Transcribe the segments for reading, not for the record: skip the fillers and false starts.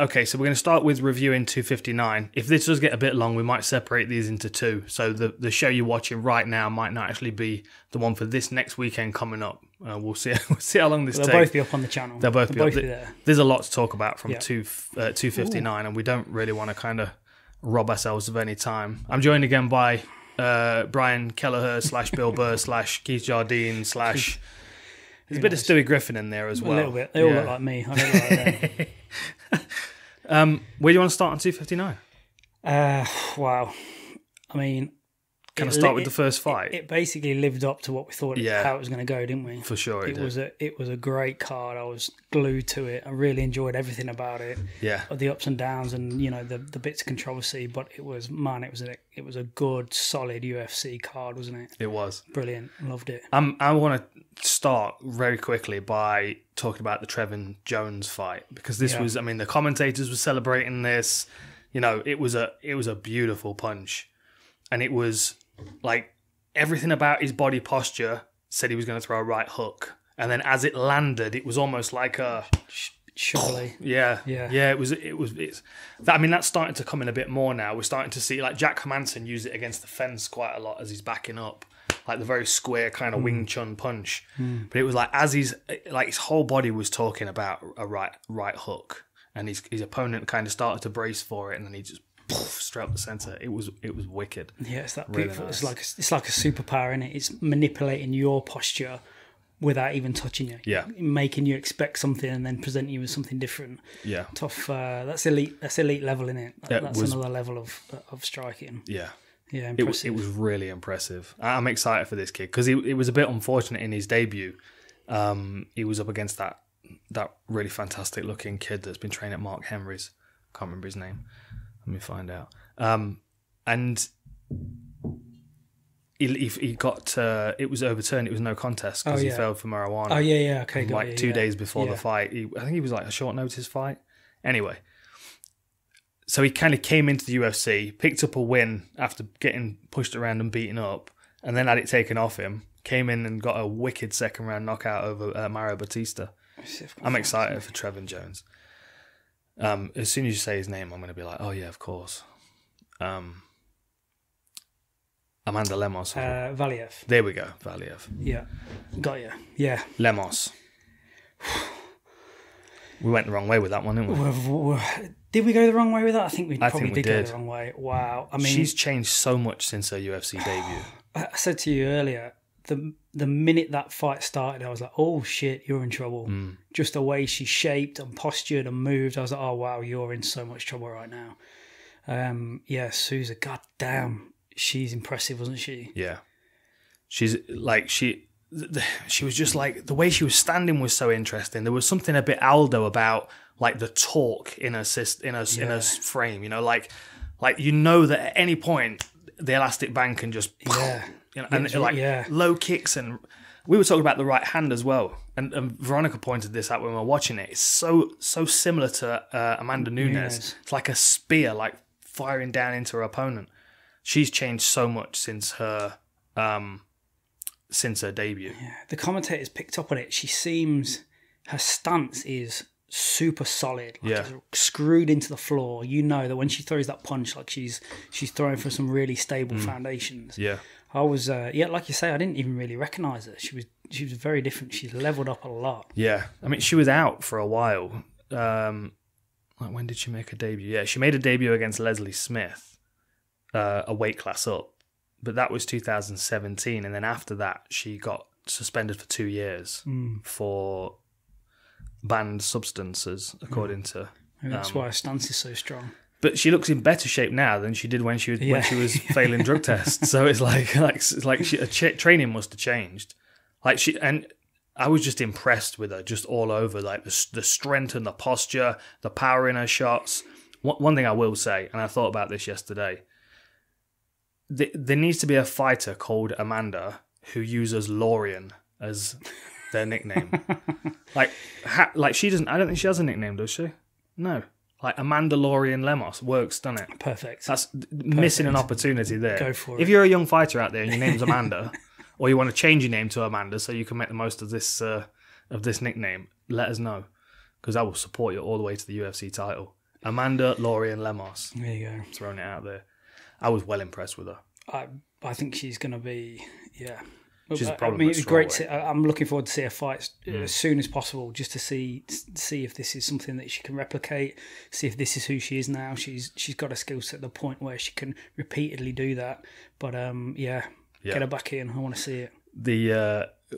Okay, so we're going to start with reviewing 259. If this does get a bit long, we might separate these into two. So the show you're watching right now might not actually be the one for this next weekend coming up. We'll see. We'll see how long this takes. They'll both be up on the channel. They'll both be there. There's a lot to talk about from 259, and we don't really want to kind of rob ourselves of any time. I'm joined again by Brian Kelleher / Bill Burr / Keith Jardine / There's a bit of Stewie Griffin in there as well. A little bit. They all look like me. I don't like them. Where do you want to start on 259? Wow. I mean... Can I start with the first fight? It basically lived up to what we thought how it was going to go, didn't we? For sure it did. It was a great card. I was glued to it. I really enjoyed everything about it. Yeah. The ups and downs and, you know, the bits of controversy, but it was a good, solid UFC card, wasn't it? It was. Brilliant. Loved it. I want to start very quickly by talking about the Trevin Jones fight, because this was, I mean, the commentators were celebrating this. You know, it was a beautiful punch. And it was like everything about his body posture said he was going to throw a right hook. And then as it landed, it was almost like a... Surely. Yeah. I mean, that's starting to come in a bit more now. We're starting to see, like, Jack Hermansson use it against the fence quite a lot as he's backing up. Like the very square kind of Wing Chun punch. But it was like as his whole body was talking about a right hook. And his opponent kind of started to brace for it, and then he just... straight up the centre. It was wicked. Yeah, it's that really beautiful. Nice. It's like a superpower, isn't it? It's manipulating your posture without even touching you. Yeah, making you expect something and then presenting you with something different. Yeah, tough. That's elite. That's elite level, isn't it? That's another level of striking. Yeah. Yeah, impressive. It was really impressive. I'm excited for this kid because it was a bit unfortunate in his debut. He was up against that really fantastic looking kid that's been training at Mark Henry's. Can't remember his name. Let me find out. And he got it was overturned. It was no contest because he failed for marijuana. Oh yeah. Okay, got like 2 days before the fight. I think he was like a short notice fight. Anyway, so he kind of came into the UFC, picked up a win after getting pushed around and beaten up, and then had it taken off him. Came in and got a wicked second round knockout over Mario Bautista. I'm excited for Trevin Jones. As soon as you say his name, I'm going to be like, oh yeah, of course. Amanda Lemos. Valiev. There we go, Valiev. Yeah, got you. Yeah. Lemos. We went the wrong way with that one, didn't we? Did we go the wrong way with that? I think we probably did go the wrong way. Wow. I mean, she's changed so much since her UFC debut. I said to you earlier, the minute that fight started, I was like, oh shit, you're in trouble. Just the way she shaped and postured and moved, I was like, oh wow, you're in so much trouble right now. Souza, goddamn, she's impressive, wasn't she? Yeah. She's like, she was just like, the way she was standing was so interesting. There was something a bit Aldo about like the torque in her frame, you know, like you know that at any point the elastic band can just... You know, and low kicks, and we were talking about the right hand as well. And Veronica pointed this out when we were watching it. It's so similar to Amanda Nunes. It's like a spear, like firing down into her opponent. She's changed so much since her debut. Yeah, the commentators picked up on it. Her stance is super solid, screwed into the floor. You know that when she throws that punch, like she's throwing for some really stable foundations. Yeah. I was, like you say, I didn't even really recognise her. She was very different. She's leveled up a lot. Yeah, I mean, she was out for a while. Like, when did she make her debut? Yeah, she made a debut against Leslie Smith, a weight class up, but that was 2017. And then after that, she got suspended for 2 years for banned substances, according to. Maybe that's why her stance is so strong. But she looks in better shape now than she did when she was failing drug tests. So it's like her training must have changed. And I was just impressed with her, just all over, like the strength and the posture, the power in her shots. One thing I will say, and I thought about this yesterday, there needs to be a fighter called Amanda who uses Lorian as their nickname. She doesn't. I don't think she has a nickname, does she? No. Like Amanda Lorian Lemos works, doesn't it? Perfect. That's missing an opportunity there. Go for it. If you're a young fighter out there and your name's Amanda, or you want to change your name to Amanda so you can make the most of this nickname, let us know, because I will support you all the way to the UFC title. Amanda, Laurie, and Lemos. There you go. Throwing it out there. I was well impressed with her. I think she's going to be, yeah. She's I mean, it's great. I'm looking forward to see her fight as soon as possible, just to see if this is something that she can replicate. See if this is who she is now. She's got a skill set at the point where she can repeatedly do that. But get her back in. I want to see it.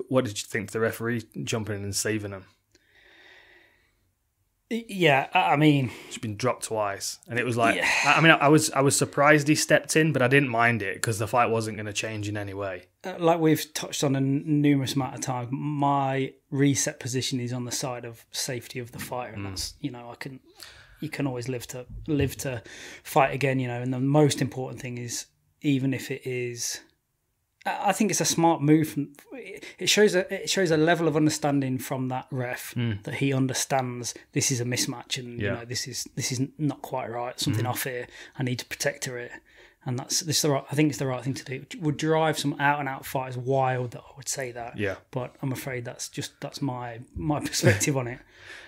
What did you think of the referee jumping in and saving him? Yeah, I mean, she's been dropped twice, and it was like, I mean, I was surprised he stepped in, but I didn't mind it because the fight wasn't going to change in any way. Like we've touched on a numerous amount of times, my reset position is on the side of safety of the fighter, and that's, you can always live to fight again, and the most important thing is, even if it is, I think it's a smart move. It shows a level of understanding from that ref that he understands this is a mismatch, and this is not quite right. Something off here. I need to protect her here, and I think it's the right thing to do. It would drive some out and out fighters wild. That I would say that. Yeah. But I'm afraid that's my perspective on it.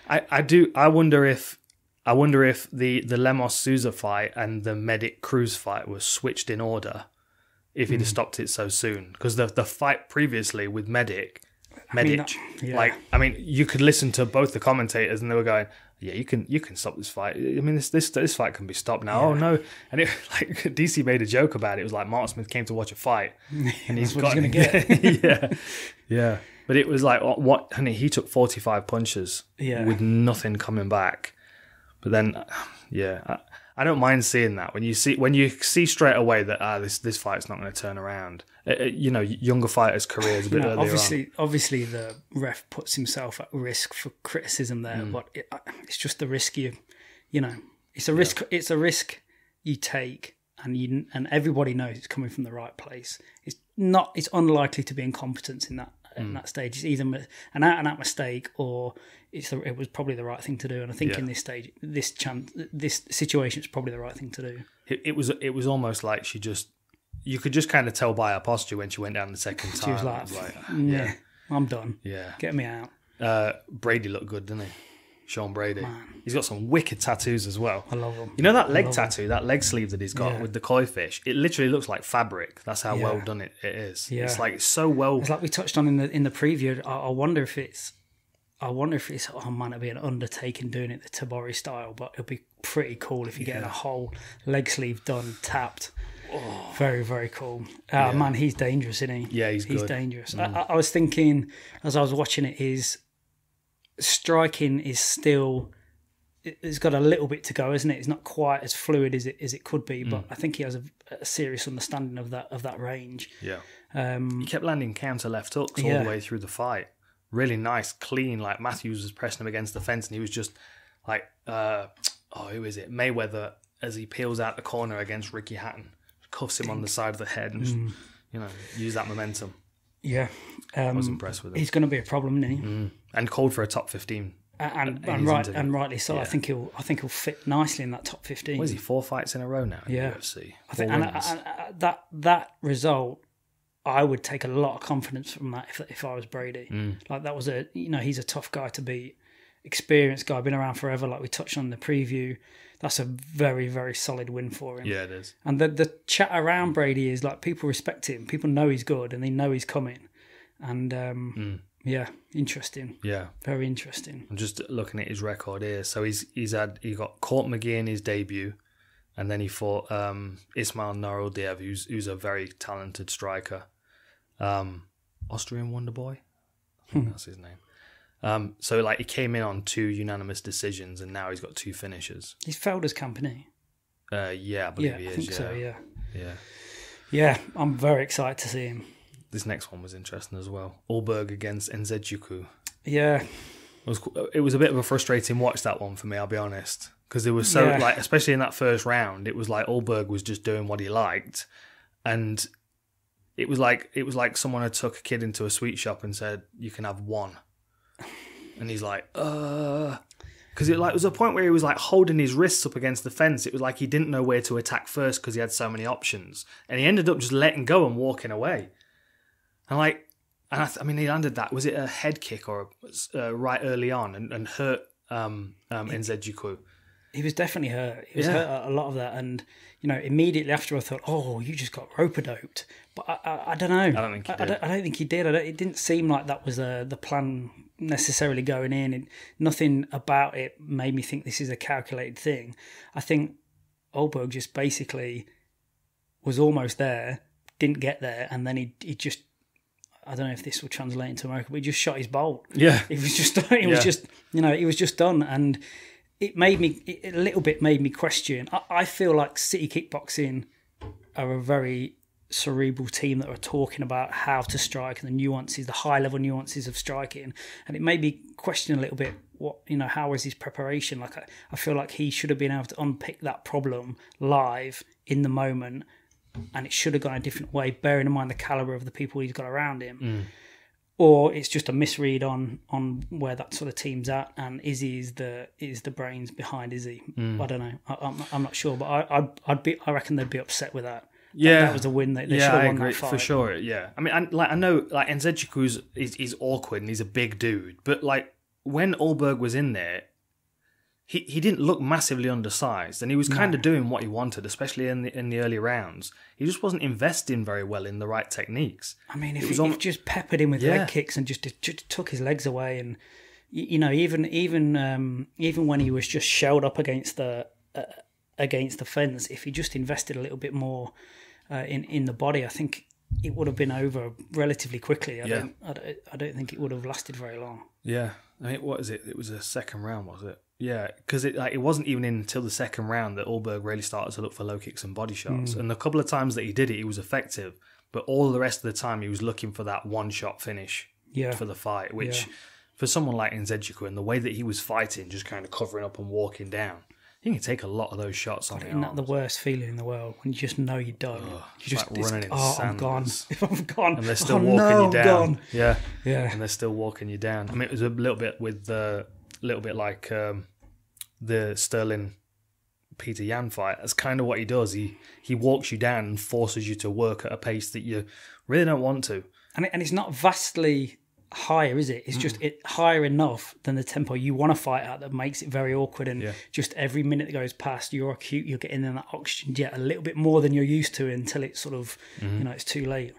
I wonder if the Lemos Souza fight and the Medic Cruz fight was switched in order. If he'd have stopped it so soon, because the fight previously with Medic, you could listen to both the commentators and they were going, "Yeah, you can stop this fight. I mean, this fight can be stopped now." Yeah. Oh no! And it DC made a joke about it. It was like Mark Smith came to watch a fight, and he's going to get. yeah. But it was like what? Honey, he took 45 punches with nothing coming back. But then, I don't mind seeing that when you see straight away that this fight's not going to turn around. Younger fighters' careers a bit earlier on. Obviously, the ref puts himself at risk for criticism there, but it's just the risk it's a risk. It's a risk you take, and everybody knows it's coming from the right place. It's unlikely to be incompetence in that stage. It's either an out-and-out mistake or it was probably the right thing to do. And I think in this stage, this situation is probably the right thing to do. It was almost like you could just kind of tell by her posture when she went down the second time. She was like I'm done. Yeah. Get me out. Brady looked good, didn't he? Sean Brady. Man. He's got some wicked tattoos as well. I love him. You know that leg tattoo, that leg sleeve that he's got with the koi fish? It literally looks like fabric. That's how well done it is. Yeah. It's so well. It's like we touched on in the preview. I wonder if it's. Oh man, it'd be an undertaking doing it the Tabori style, but it'd be pretty cool if you get a whole leg sleeve done, tapped. Oh. Very, very cool. Man, he's dangerous, isn't he? Yeah, he's good. Dangerous. I was thinking as I was watching it, his striking is still. It's got a little bit to go, isn't it? It's not quite as fluid as it could be, but I think he has a serious understanding of that range. Yeah. He kept landing counter left hooks all the way through the fight. Really nice, clean. Like Matthews was pressing him against the fence, and he was just like, who is it? Mayweather, as he peels out the corner against Ricky Hatton, cuffs him on the side of the head, and just, use that momentum. Yeah, I was impressed with him. He's going to be a problem, isn't he? And called for a top 15. And rightly so. Yeah. I think he'll fit nicely in that top 15. What is he? 4 fights in a row now in UFC. I think, and that result, I would take a lot of confidence from that if I was Brady. Like that was he's a tough guy to beat, experienced guy, been around forever. Like we touched on in the preview, that's a very, very solid win for him. Yeah, it is. And the chat around Brady is like people respect him, people know he's good, and they know he's coming. And interesting. Yeah, very interesting. I'm just looking at his record here. So he got Court McGee in his debut. And then he fought Ismail Nuraldiev, who's a very talented striker. Austrian Wonder Boy, I think that's his name. So he came in on 2 unanimous decisions, and now he's got 2 finishes. He's Felder's company. Yeah, I believe he is. I think so. Yeah. I'm very excited to see him. This next one was interesting as well. Ulberg against Nzechunkwu. Yeah, it was a bit of a frustrating watch, that one, for me. I'll be honest, because it was so especially in that first round, it was like Ulberg was just doing what he liked, and it was like someone had took a kid into a sweet shop and said, "You can have one," and he's like, because it was a point where he was like holding his wrists up against the fence. It was like he didn't know where to attack first because he had so many options, and he ended up just letting go and walking away. And he landed that. Was it a head kick or right early on and hurt Nzechunkwu? He was definitely hurt. He was hurt at a lot of that. And, immediately after I thought, oh, you just got rope-a-doped. But I don't know. I don't think he did. I don't think he did. It didn't seem like that was the plan necessarily going in. Nothing about it made me think this is a calculated thing. I think Ulberg just basically was almost there, didn't get there, and then he just... I don't know if this will translate into America, but he just shot his bolt. Yeah. It was just... It was just done. And... It made me question. I feel like City Kickboxing are a very cerebral team that are talking about how to strike and the nuances, the high level nuances of striking. And it made me question a little bit how was his preparation? Like I feel like he should have been able to unpick that problem live in the moment, and it should have gone a different way, bearing in mind the caliber of the people he's got around him. Or it's just a misread on where that sort of team's at, and Izzy is the brains behind Izzy. I don't know. I'm not sure, but I reckon they'd be upset with that. That was a win. They should have won that fight for sure. Yeah, I mean, I know like Nzechunkwu is awkward and he's a big dude, but like when Ulberg was in there, he didn't look massively undersized, and he was kind of doing what he wanted, especially in the early rounds. He just wasn't investing very well in the right techniques. I mean, if he just peppered him with leg kicks and just took his legs away, and even when he was just shelled up against the fence, if he just invested a little bit more in the body, I think it would have been over relatively quickly. I don't think it would have lasted very long. Yeah, I mean, what is it? It was a second round, was it? Yeah, because it wasn't even until the second round that Ulberg really started to look for low kicks and body shots. And the couple of times that he did it, he was effective. But all the rest of the time, he was looking for that one-shot finish for the fight, which for someone like Nzechunkwu and the way that he was fighting, just kind of covering up and walking down, he can take a lot of those shots on the arms. Isn't that the worst feeling in the world? When you just know you're done. You just like running in I'm gone. I'm gone. And they're still walking you down. Gone. Yeah. And they're still walking you down. I mean, it was a little bit like the Sterling Petr Yan fight. That's kind of what he does. He walks you down and forces you to work at a pace that you really don't want to. And it's not vastly higher, is it? It's just higher enough than the tempo you want to fight at that makes it very awkward. And just every minute that goes past, you're acute. You're getting in that oxygen jet a little bit more than you're used to until it's sort of it's too late.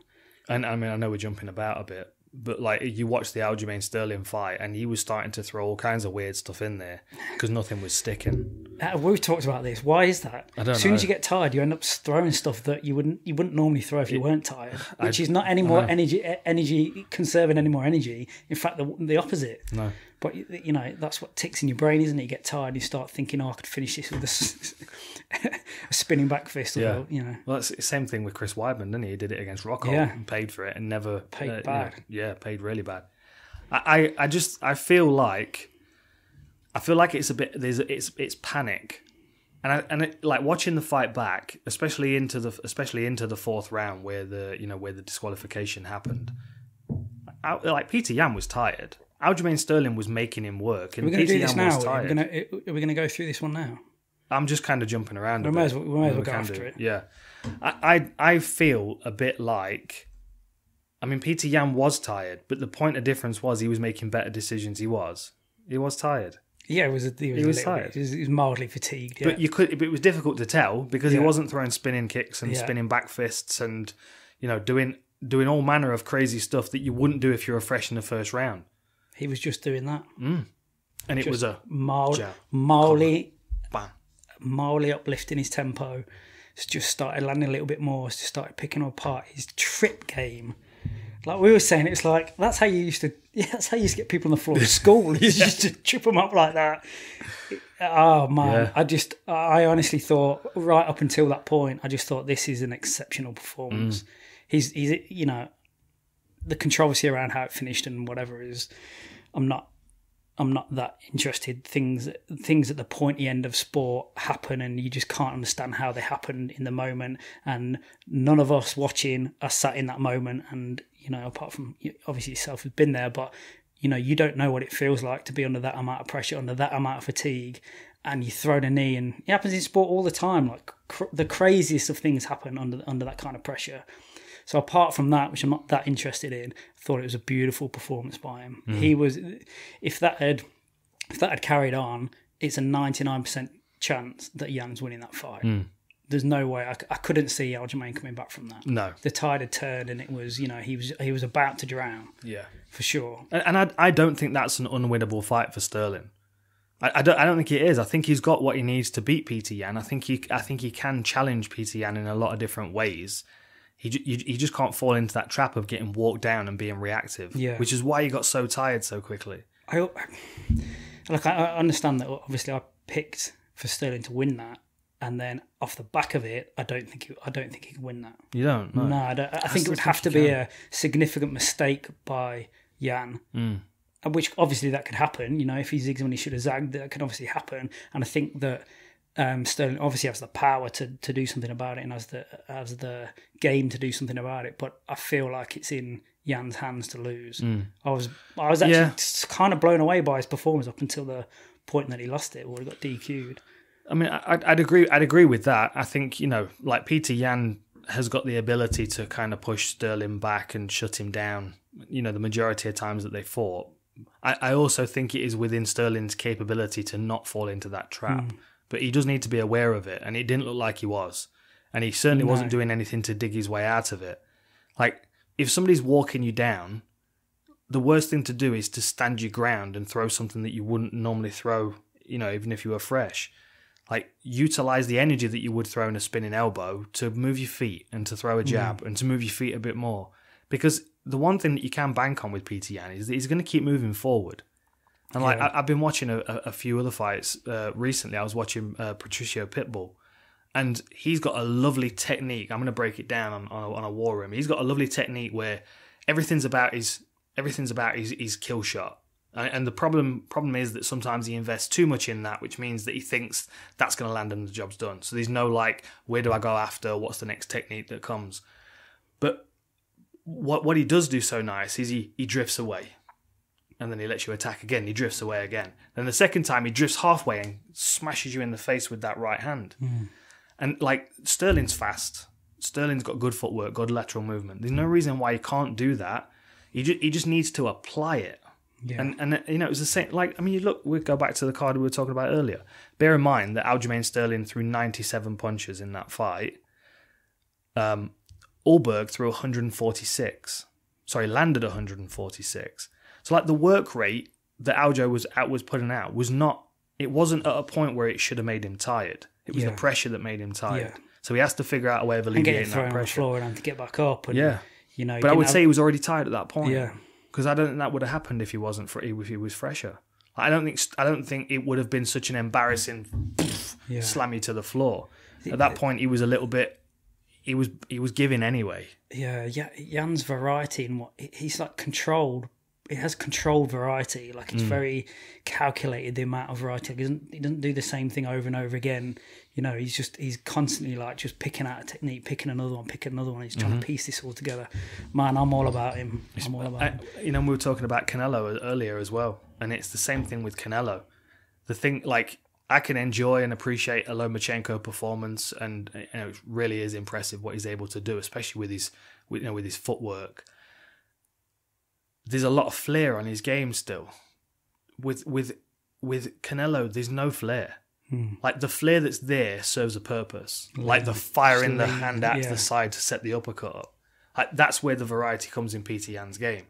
And I mean, I know we're jumping about a bit, but like you watch the Aljamain Sterling fight, and he was starting to throw all kinds of weird stuff in there because nothing was sticking. We've talked about this. Why is that? I don't know. As soon as you get tired, you end up throwing stuff that you wouldn't normally throw if you weren't tired, which is not any more energy conserving any more energy. In fact, the opposite. No. But that's what ticks in your brain, isn't it? You get tired, you start thinking, "Oh, I could finish this with a spinning back fist." Well, it's the same thing with Chris Weidman, didn't he? He did it against Rockhold and paid for it, and never paid bad. Paid really bad. I feel like it's a bit. It's panic, and like watching the fight back, especially into the fourth round where the disqualification happened. Like Petr Yan was tired. Aljamain Sterling was making him work, and Petr Yan was tired. Are we going to go through this one now? I'm just kind of jumping around. We may as well go after it. Yeah, I feel a bit like. I mean, Petr Yan was tired, but the point of difference was he was making better decisions. He was tired. Yeah, he was tired. He was mildly fatigued. Yeah. But it was difficult to tell because he wasn't throwing spinning kicks and spinning back fists and doing all manner of crazy stuff that you wouldn't do if you were fresh in the first round. He was just doing that. And it was a mildly uplifting his tempo. Just started landing a little bit more. Just started picking apart his trip game. Like we were saying, it's like that's how you used to get people on the floor at school. You just to trip them up like that. Oh man, I honestly thought right up until that point, I just thought this is an exceptional performance. He's the controversy around how it finished and whatever is. I'm not that interested. Things at the pointy end of sport happen, and you just can't understand how they happened in the moment. And none of us watching are sat in that moment. And apart from obviously yourself who's been there, but you don't know what it feels like to be under that amount of pressure, under that amount of fatigue, and you throw a knee. And it happens in sport all the time. Like the craziest of things happen under that kind of pressure. So apart from that, which I'm not that interested in, I thought it was a beautiful performance by him. He was, if that had carried on, it's a 99% chance that Yan's winning that fight. There's no way. I couldn't see Aljamain coming back from that. No. The tide had turned, and it was, he was about to drown. Yeah. For sure. And I don't think that's an unwinnable fight for Sterling. I don't think it is. I think he's got what he needs to beat Petr Yan. I think he can challenge Petr Yan in a lot of different ways. He just can't fall into that trap of getting walked down and being reactive. Yeah. Which is why he got so tired so quickly. I understand that obviously I picked for Sterling to win that. And then off the back of it, I don't think he could win that. You don't? No, I don't. I think it would have to be a significant mistake by Yan, which obviously that could happen. If he zigs when he should have zagged, that can obviously happen. And I think that Sterling obviously has the power to do something about it, and has the game to do something about it. But I feel like it's in Yan's hands to lose. I was actually kind of blown away by his performance up until the point that he lost it, or he got DQ'd. I mean, I'd agree with that. I think, like Petr Yan has got the ability to kind of push Sterling back and shut him down, the majority of times that they fought. I also think it is within Sterling's capability to not fall into that trap. But he does need to be aware of it, and it didn't look like he was. And he certainly wasn't doing anything to dig his way out of it. Like, if somebody's walking you down, the worst thing to do is to stand your ground and throw something that you wouldn't normally throw, even if you were fresh. Like, utilize the energy that you would throw in a spinning elbow to move your feet and to throw a jab and to move your feet a bit more. Because the one thing that you can bank on with Petr Yan is that he's going to keep moving forward. And I've been watching a few other fights recently. I was watching Patricio Pitbull, and he's got a lovely technique. I'm going to break it down on a war room. He's got a lovely technique where everything's about his kill shot. And the problem is that sometimes he invests too much in that, which means that he thinks that's going to land and the job's done. So there's no where do I go after? What's the next technique that comes? But what he does do so nice is he drifts away. And then he lets you attack again. He drifts away again. Then the second time he drifts halfway and smashes you in the face with that right hand. And Sterling's fast. Sterling's got good footwork, good lateral movement. There's no reason why he can't do that. He just needs to apply it. Yeah. And it was the same. We go back to the card we were talking about earlier. Bear in mind that Aljamain Sterling threw 97 punches in that fight. Ulberg threw 146. Sorry, landed 146. So the work rate that Aljo was putting out wasn't at a point where it should have made him tired. It was the pressure that made him tired. Yeah. So he has to figure out a way of alleviating that pressure. And getting thrown on the floor and to get back up. And, but I would say he was already tired at that point. Yeah. Because I don't think that would have happened if he was fresher. I don't think it would have been such an embarrassing slam you to the floor. At that point, he was a little bit. He was giving anyway. Yeah. Yan's variety and he's controlled. It has controlled variety. It's very calculated, the amount of variety. He doesn't do the same thing over and over again. He's constantly just picking out a technique, picking another one. He's trying to piece this all together. Man, I'm all about him. We were talking about Canelo earlier as well, and it's the same thing with Canelo. The thing, I can enjoy and appreciate a Lomachenko performance, and it really is impressive what he's able to do, especially with his footwork. There's a lot of flair on his game still. With Canelo, there's no flair. The flair that's there serves a purpose. The firing the hand out to the side to set the uppercut up. That's where the variety comes in Petr Yan's game.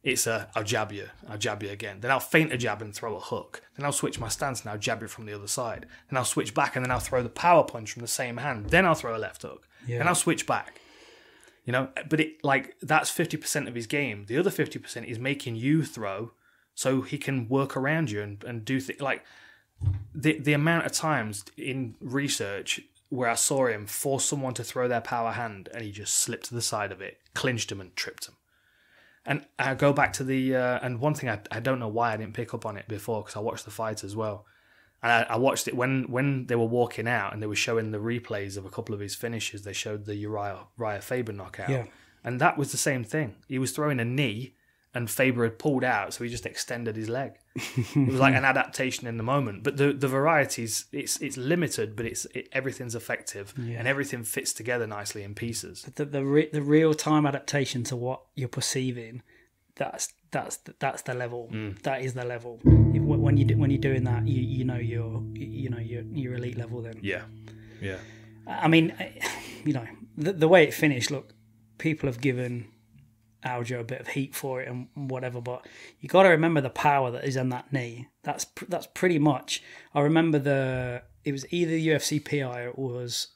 It's I'll jab you again. Then I'll feint a jab and throw a hook. Then I'll switch my stance and I'll jab you from the other side. Then I'll switch back and then I'll throw the power punch from the same hand. Then I'll throw a left hook. Yeah. Then I'll switch back. But that's 50% of his game. The other 50% is making you throw so he can work around you and do things. The amount of times in research where I saw him force someone to throw their power hand and he just slipped to the side of it, clinched him and tripped him. And I go back to and one thing I don't know why I didn't pick up on it before, because I watched the fight as well. And I watched it when they were walking out and they were showing the replays of a couple of his finishes. They showed the Uriah Faber knockout. Yeah. And that was the same thing. He was throwing a knee and Faber had pulled out, so he just extended his leg. It was like an adaptation in the moment. But the varieties, it's limited, but everything's effective and everything fits together nicely in pieces. The real-time adaptation to what you're perceiving, that's the level. That is the level. When you're doing that, you know you're elite level then. Yeah. I mean, the way it finished. Look, people have given Aljo a bit of heat for it and whatever, but you got to remember the power that is on that knee. That's pretty much. I remember it was either the UFC PI or it was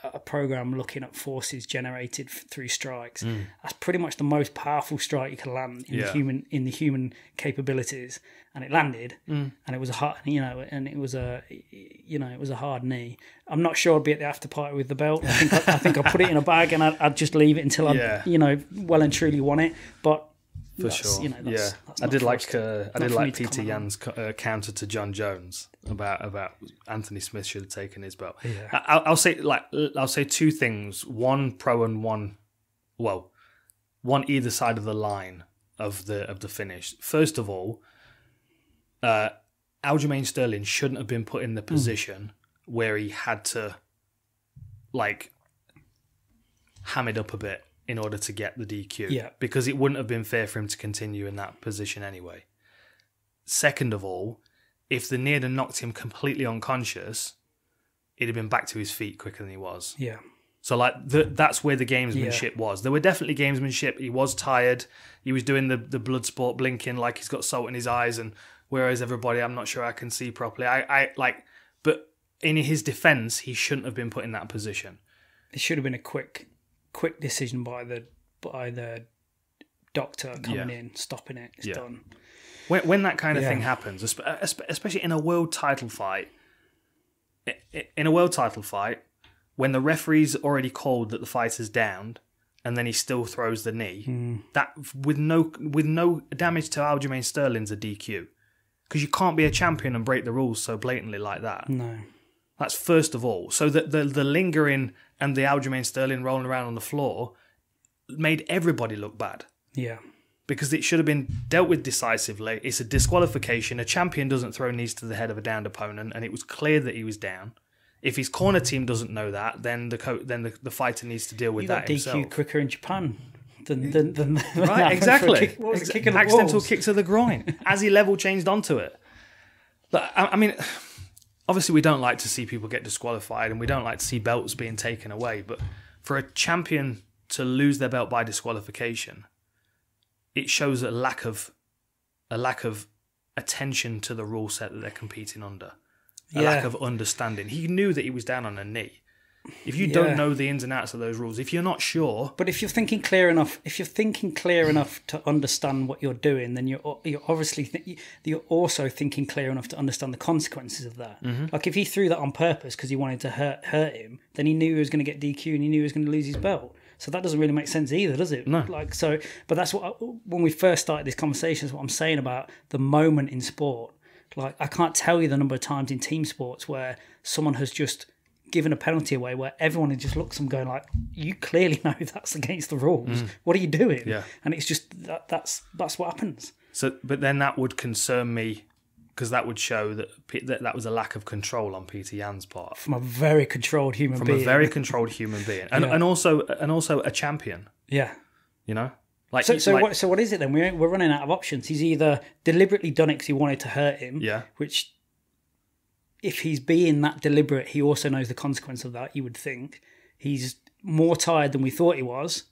a program looking at forces generated through strikes. That's pretty much the most powerful strike you can land in the human capabilities, and it landed, and it was a hard, it was a hard knee. I'm not sure I'd be at the after party with the belt. I think I put it in a bag and I'd just leave it until I well and truly won it. But for sure, that's I did like Petr Yan's counter to John Jones about Anthony Smith should have taken his belt. Yeah. I'll say two things: one pro and one either side of the line of the finish. First of all, Aljamain Sterling shouldn't have been put in the position where he had to ham it up a bit in order to get the DQ, because it wouldn't have been fair for him to continue in that position anyway. Second of all, if the knee had knocked him completely unconscious, he'd have been back to his feet quicker than he was. Yeah. So that's where the gamesmanship was. There were definitely gamesmanship. He was tired. He was doing the blood sport blinking like he's got salt in his eyes, and whereas everybody, I'm not sure I can see properly. But in his defence, he shouldn't have been put in that position. It should have been a quick decision by the doctor coming in, stopping it. It's done. When that kind of thing happens, especially in a world title fight, when the referee's already called that the fighter's downed, and then he still throws the knee, that with no damage to Aljamain Sterling's a DQ, because you can't be a champion and break the rules so blatantly like that. No. That's first of all. So the lingering and the Aljamain Sterling rolling around on the floor made everybody look bad. Yeah. Because it should have been dealt with decisively. It's a disqualification. A champion doesn't throw knees to the head of a downed opponent, and it was clear that he was down. If his corner team doesn't know that, then the fighter needs to deal with that himself. You got DQ quicker in Japan than right, exactly. What was it, kick in the accidental balls? kick to the groin as he level changed onto it. But, I mean, obviously we don't like to see people get disqualified, and we don't like to see belts being taken away. But for a champion to lose their belt by disqualification, it shows a lack of attention to the rule set that they're competing under. A lack of understanding. He knew that he was down on a knee. If you don't know the ins and outs of those rules, if you're not sure, but if you're thinking clear enough to understand what you're doing, then you're obviously you're also thinking clear enough to understand the consequences of that. Mm-hmm. Like if he threw that on purpose because he wanted to hurt him, then he knew he was going to get DQ and he knew he was going to lose his belt. So that doesn't really make sense either, does it? No. But that's when we first started this conversation, is what I'm saying about the moment in sport. Like, I can't tell you the number of times in team sports where someone has just given a penalty away where everyone just looks at them going like, you clearly know that's against the rules. What are you doing? Yeah. And it's just, that's what happens. So, but then that would concern me, because that would show that was a lack of control on Petr Yan's part. From a very controlled human being. And also a champion. Yeah. You know? So what is it then? We're running out of options. He's either deliberately done it because he wanted to hurt him, which if he's being that deliberate, he also knows the consequence of that, you would think. He's more tired than we thought he was,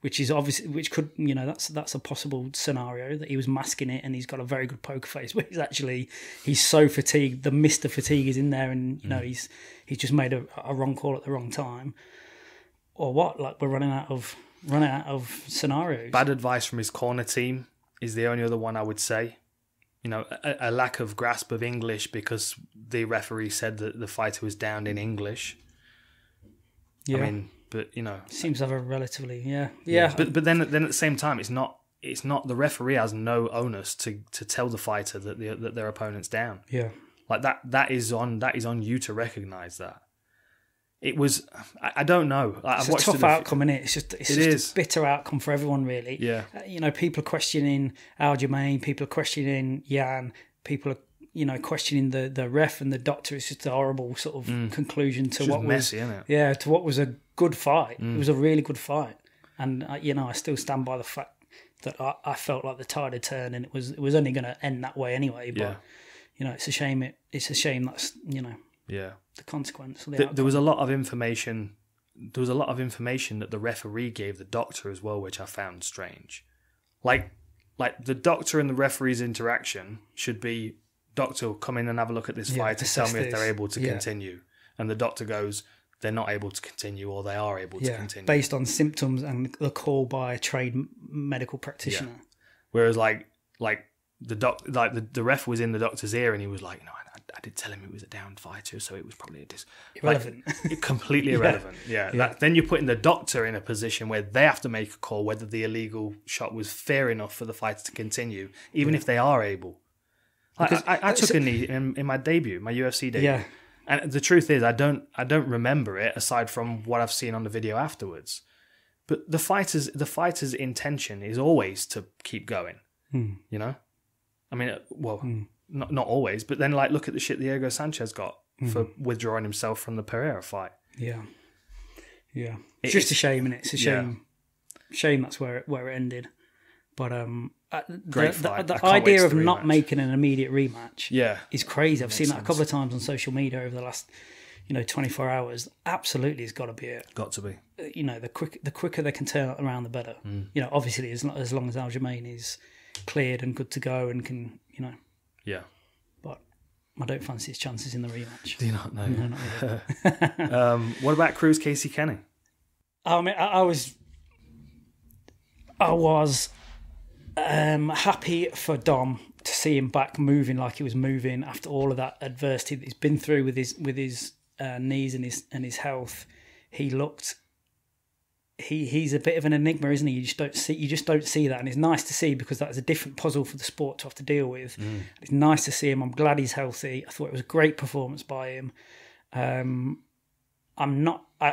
which is obviously, which could, that's a possible scenario, that he was masking it and he's got a very good poker face, but he's so fatigued, the Mr. Fatigue is in there, and he's just made a wrong call at the wrong time. Or what? Like, we're running out of scenarios. Bad advice from his corner team is the only other one I would say. A lack of grasp of English, because the referee said that the fighter was downed in English. Yeah. I mean, but seems to have a relatively But then at the same time, it's not the referee has no onus to tell the fighter that their opponent's down. Yeah. Like that is on you to recognise that. It was, I don't know. It's a tough outcome, isn't it? It's just a bitter outcome for everyone, really. Yeah. People are questioning Aljamain, people are questioning Yan, people are, questioning the ref and the doctor. It's just a horrible sort of conclusion to what messy, isn't it? Yeah, to what was a good fight. It was a really good fight. And, I still stand by the fact that I felt like the tide had turned, and it was only going to end that way anyway. But it's a shame. It's a shame that's the consequence. There was a lot of information. There was a lot of information that the referee gave the doctor as well, which I found strange. Like the doctor and the referee's interaction should be, doctor, come in and have a look at this fight to tell me if they're able to continue. And the doctor goes, they're not able to continue, or they are able to continue. Based on symptoms and the call by a trained medical practitioner. Yeah. Whereas the ref was in the doctor's ear and he was like, I did tell him it was a downed fighter, so it was probably irrelevant. Completely irrelevant. Then you're putting the doctor in a position where they have to make a call whether the illegal shot was fair enough for the fighter to continue, even if they are able. I took a knee in my debut, my UFC debut. Yeah. And the truth is, I don't remember it aside from what I've seen on the video afterwards. But the fighter's intention is always to keep going. You know, I mean, not always, but then look at the shit Diego Sanchez got for withdrawing himself from the Pereira fight. Yeah. It's just a shame, and it's a shame. Shame that's where it ended. But great fight. The idea of not making an immediate rematch is crazy. I've seen that a couple of times on social media over the last 24 hours. Absolutely has got to be it. Got to be. The quicker they can turn it around, the better. Obviously as long as Aljamain is cleared and good to go and can Yeah. But I don't fancy his chances in the rematch. Do you not know? No, not really. What about Cruz, Casey, Kenney? I mean, I was happy for Dom to see him back moving like he was moving after all of that adversity that he's been through with his knees and his health. He looked. He's a bit of an enigma, isn't he? You just don't see that, and it's nice to see because that is a different puzzle for the sport to have to deal with. It's nice to see him. I'm glad he's healthy. I thought it was a great performance by him. I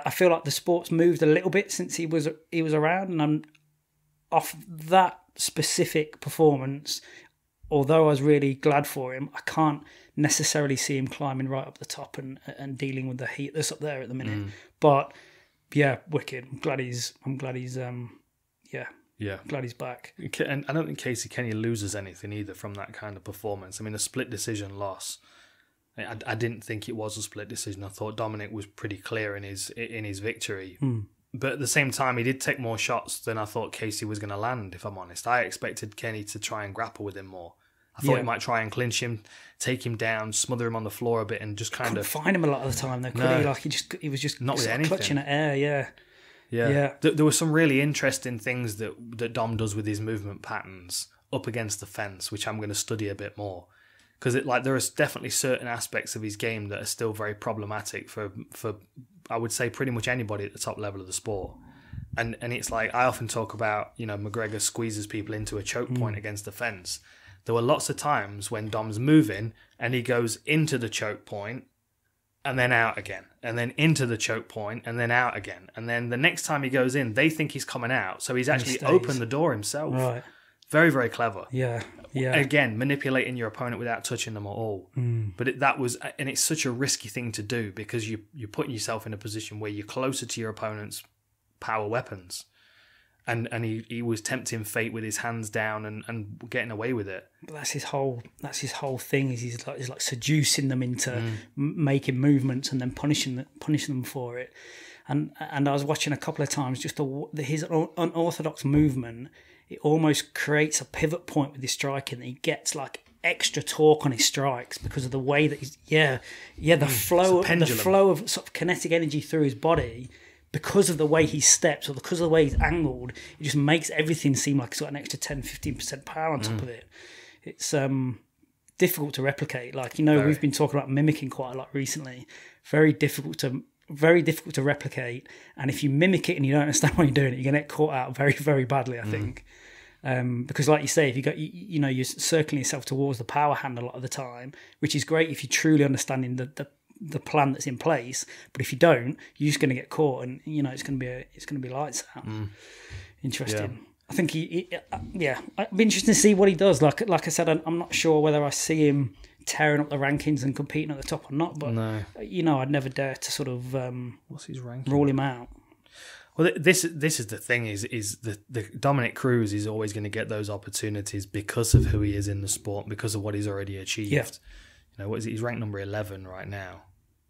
feel like the sport's moved a little bit since he was around, and I'm off that specific performance. Although I was really glad for him, I can't necessarily see him climbing right up the top and dealing with the heat that's up there at the minute. But yeah, wicked. I'm glad he's glad he's back. And I don't think Casey Kenney loses anything either from that kind of performance. I mean, a split decision loss. I didn't think it was a split decision. I thought Dominic was pretty clear in his victory. But at the same time, he did take more shots than I thought Casey was going to land, if I'm honest. I expected Kenney to try and grapple with him more. I thought he might try and clinch him, take him down, smother him on the floor a bit, and just kind of find him a lot of the time. Though, could he? Like he was just not with anything, clutching at air. Yeah. There were some really interesting things that Dom does with his movement patterns up against the fence, which I'm going to study a bit more, because there are definitely certain aspects of his game that are still very problematic for I would say pretty much anybody at the top level of the sport. And it's like I often talk about, McGregor squeezes people into a choke point against the fence. There were lots of times when Dom's moving and he goes into the choke point and then out again, and then into the choke point and then out again. And then the next time he goes in, they think he's coming out. So he's actually opened the door himself. Right. Very, very clever. Yeah. Again, manipulating your opponent without touching them at all. But it's such a risky thing to do because you're putting yourself in a position where you're closer to your opponent's power weapons. And he was tempting fate with his hands down and getting away with it. But that's his whole thing. Is he's like seducing them into making movements and then punishing them for it. And I was watching a couple of times just his unorthodox movement. It almost creates a pivot point with his striking. He gets like extra torque on his strikes because of the way that the flow of sort of kinetic energy through his body. Because of the way he steps or because of the way he's angled, it just makes everything seem like it's got an extra 10-15% power on top of it. It's difficult to replicate. We've been talking about mimicking quite a lot recently. Very difficult to replicate. And if you mimic it and you don't understand what you're doing, you're going to get caught out very, very badly, I think. Because like you say, if you're circling yourself towards the power hand a lot of the time, which is great if you're truly understanding the plan that's in place, but if you don't, you're just going to get caught, and it's going to be lights out. Interesting. I think it'd be interesting to see what he does. Like I said, I'm not sure whether I see him tearing up the rankings and competing at the top or not, but no. I'd never dare to sort of what's his ranking? Rule him out. Well, this is the thing is the Dominic Cruz is always going to get those opportunities because of who he is in the sport, because of what he's already achieved. Yeah. You know, what is it? He's ranked number 11 right now.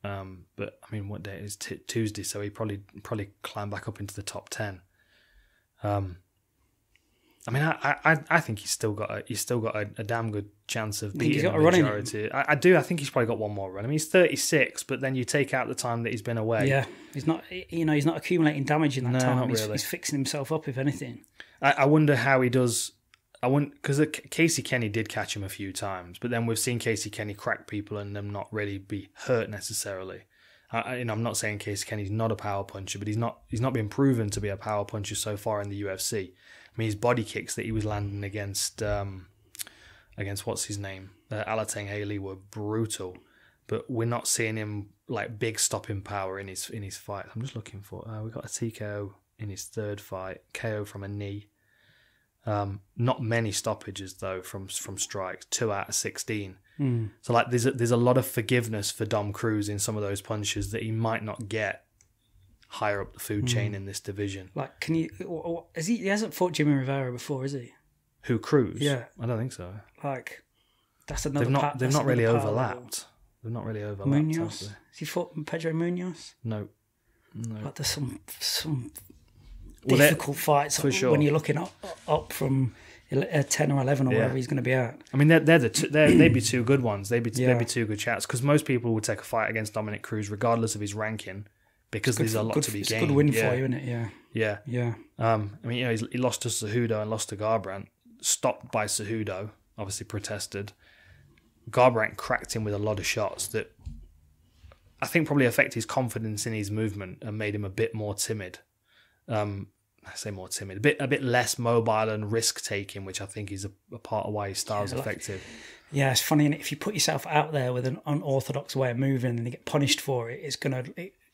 But I mean, what day is Tuesday? So he probably climb back up into the top 10. I mean, I think he's still got a damn good chance of beating the majority. I do. I think he's probably got one more run. I mean, he's 36, but then you take out the time that he's been away. Yeah, he's not. He's not accumulating damage in that time. Not really. He's fixing himself up, if anything. I wonder how he does. Because Casey Kenney did catch him a few times, but then we've seen Casey Kenney crack people and them not really be hurt necessarily. I'm not saying Casey Kenney's not a power puncher, but he's not been proven to be a power puncher so far in the UFC. I mean, his body kicks that he was landing against what's his name, Alateng Haley, were brutal, but we're not seeing him like big stopping power in his fight. I'm just looking for. We got a TKO in his third fight, KO from a knee. Not many stoppages though from strikes, 2 out of 16. So like there's a lot of forgiveness for Dom Cruz in some of those punches that he might not get higher up the food chain in this division. Like, can you? He hasn't fought Jimmy Rivera before, is he? Who, Cruz? Yeah, I don't think so. Like, that's another. They've not really overlapped. They've not really overlapped. Munoz? Has he fought Pedro Munoz? No. Like, there's some difficult fights for sure when you're looking up from 10 or 11 or wherever he's going to be at. I mean, they'd be two good ones. They'd be two good chats, because most people would take a fight against Dominic Cruz regardless of his ranking, because there's a lot to be gained. It's a good win for you, isn't it? Yeah. I mean, he lost to Cejudo and lost to Garbrandt, stopped by Cejudo, obviously protested. Garbrandt cracked him with a lot of shots that I think probably affect his confidence in his movement and made him a bit more timid. I say more timid, a bit less mobile and risk taking, which I think is a part of why his style is effective. Yeah, it's funny, and if you put yourself out there with an unorthodox way of moving and you get punished for it,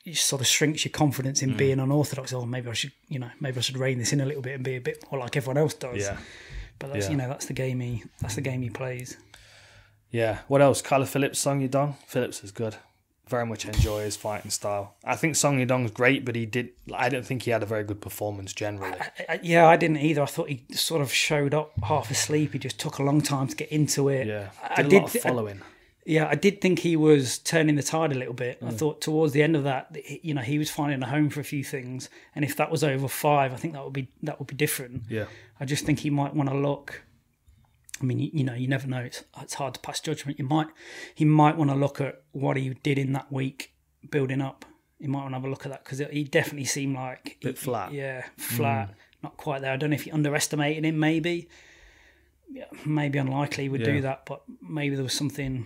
it sort of shrinks your confidence in being unorthodox. Oh, maybe I should rein this in a little bit and be a bit more like everyone else does. Yeah, but that's the game he plays. Yeah. What else? Kyler Phillips, Song Yadong. Phillips is good. Very much enjoy his fighting style. I think Song Yadong's great, but I don't think he had a very good performance generally. I didn't either. I thought he sort of showed up half asleep. He just took a long time to get into it. Yeah, did a lot of following. I did think he was turning the tide a little bit. I thought towards the end of that, he was finding a home for a few things. And if that was over 5, I think that would be different. Yeah, I just think he might want to look. I mean, you never know. It's hard to pass judgment. He might want to look at what he did in that week building up. He might want to have a look at that, because he definitely seemed like a bit flat. Flat, not quite there. I don't know if he underestimated him. Maybe unlikely he would do that, but maybe there was something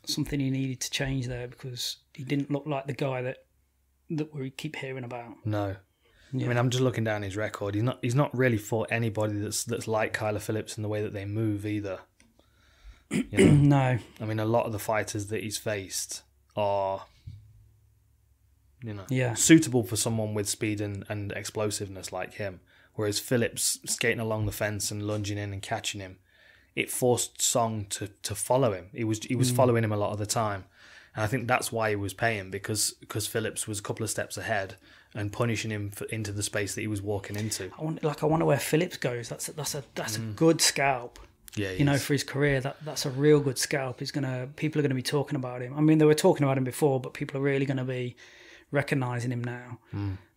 he needed to change there, because he didn't look like the guy that we keep hearing about. No. Yeah. I mean, I'm just looking down his record. He's not really fought anybody that's like Kyler Phillips in the way that they move either. No. I mean, a lot of the fighters that he's faced are, suitable for someone with speed and explosiveness like him. Whereas Phillips skating along the fence and lunging in and catching him, it forced Song to follow him. He was following him a lot of the time. And I think that's why he was paying, because Phillips was a couple of steps ahead and punishing him into the space that he was walking into. I wonder where Phillips goes. That's a good scalp. Yeah, for his career, that's a real good scalp. People are gonna be talking about him. I mean, they were talking about him before, but people are really gonna be recognising him now.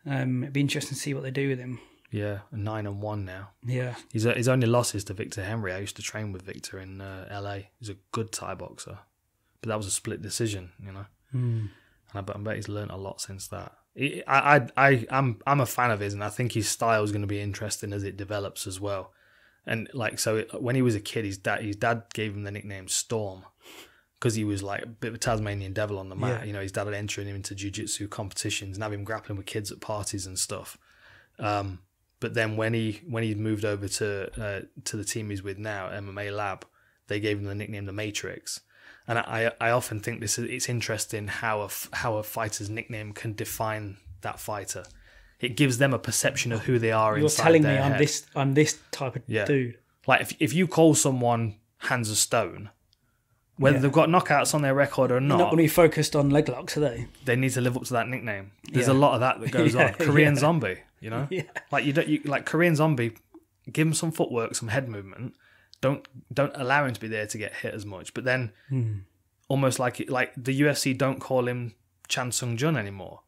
It'd be interesting to see what they do with him. Yeah, 9-1 now. Yeah, his only losses to Victor Henry. I used to train with Victor in LA. He's a good Thai boxer, but that was a split decision, And I bet he's learnt a lot since that. I'm a fan of his, and I think his style is going to be interesting as it develops as well. And when he was a kid, his dad gave him the nickname Storm, because he was like a bit of a Tasmanian devil on the mat. Yeah. His dad had entering him into jiu-jitsu competitions and have him grappling with kids at parties and stuff. But then when he moved over to the team he's with now, MMA Lab, they gave him the nickname The Matrix. And I often think it's interesting how a fighter's nickname can define that fighter. It gives them a perception of who they are inside their head. You're telling me I'm this type of dude. Like if you call someone Hands of Stone, whether they've got knockouts on their record or not, not going to be focused on leg locks, are they? They need to live up to that nickname. There's a lot of that goes on. Korean Zombie. you know? Yeah. Like like Korean Zombie, give him some footwork, some head movement. Don't allow him to be there to get hit as much. But then almost like the UFC don't call him Chan Sung Jun anymore.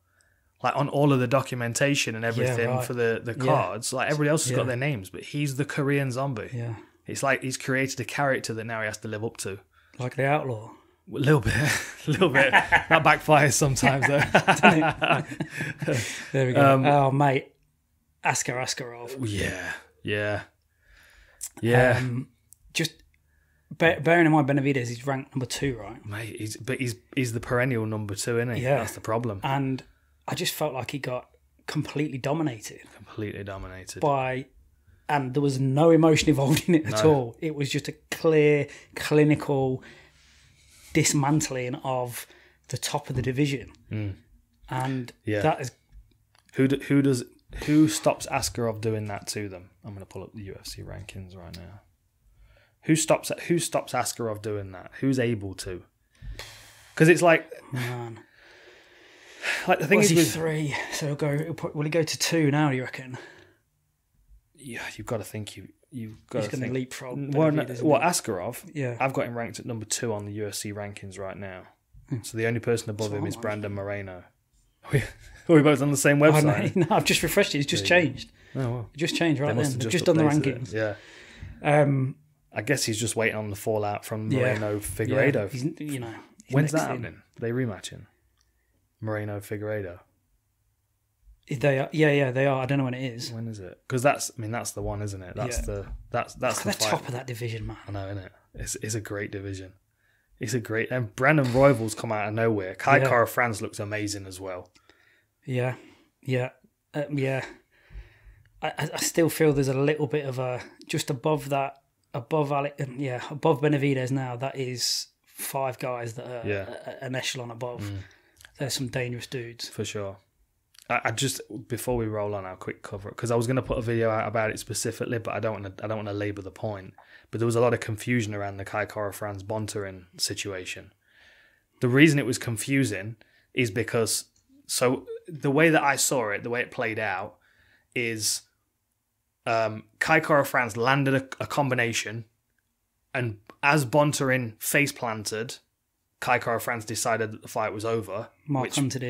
Like on all of the documentation and everything for the cards, like everybody else has got their names, but he's the Korean Zombie. Yeah. It's like he's created a character that now he has to live up to. Like the Outlaw. A little bit. That backfires sometimes, though. There we go. Oh, mate. Askarov. Yeah. Just bearing in mind Benavidez is ranked number 2, right? Mate, he's the perennial number 2, isn't he? Yeah. That's the problem. And I just felt like he got completely dominated. And there was no emotion involved in it at all. It was just a clear, clinical dismantling of the top of the division. And that is... Who stops Askarov doing that to them? I'm going to pull up the UFC rankings right now. Who stops Askarov doing that? Who's able to? Because it's like... Man. Like the thing is with 3, so will he go to 2 now, do you reckon? Yeah, you've got to think you've got He's to going to leapfrog. Askarov? Yeah. I've got him ranked at number 2 on the UFC rankings right now. So the only person above him is Brandon Moreno. We're both on the same website. No, I've just refreshed it. It's just changed. Oh, well. It just changed right then. They've just done the rankings. Yeah. I guess he's just waiting on the fallout from Moreno Figueiredo. Yeah. When's that happening? Are they rematching? Moreno Figueiredo. They are. Yeah, they are. I don't know when it is. When is it? Because that's the one, isn't it? That's the top of that division, man. I know, isn't it? It's a great division. And Brandon Royval's come out of nowhere. Kai Kara France looks amazing as well. Yeah. I still feel there's a little bit of a just above that, above Benavidez now. That is 5 guys that are an echelon above. There's some dangerous dudes for sure. I just before we roll on, I'll quick cover it because I was going to put a video out about it specifically, but I don't want to labour the point. But there was a lot of confusion around the Kai Kara France Bontorin situation. The reason it was confusing is because the way that I saw it, the way it played out, is Kai Kara France landed a combination, and as Bontorin face planted, Kai Kara France decided that the fight was over. Mark hunted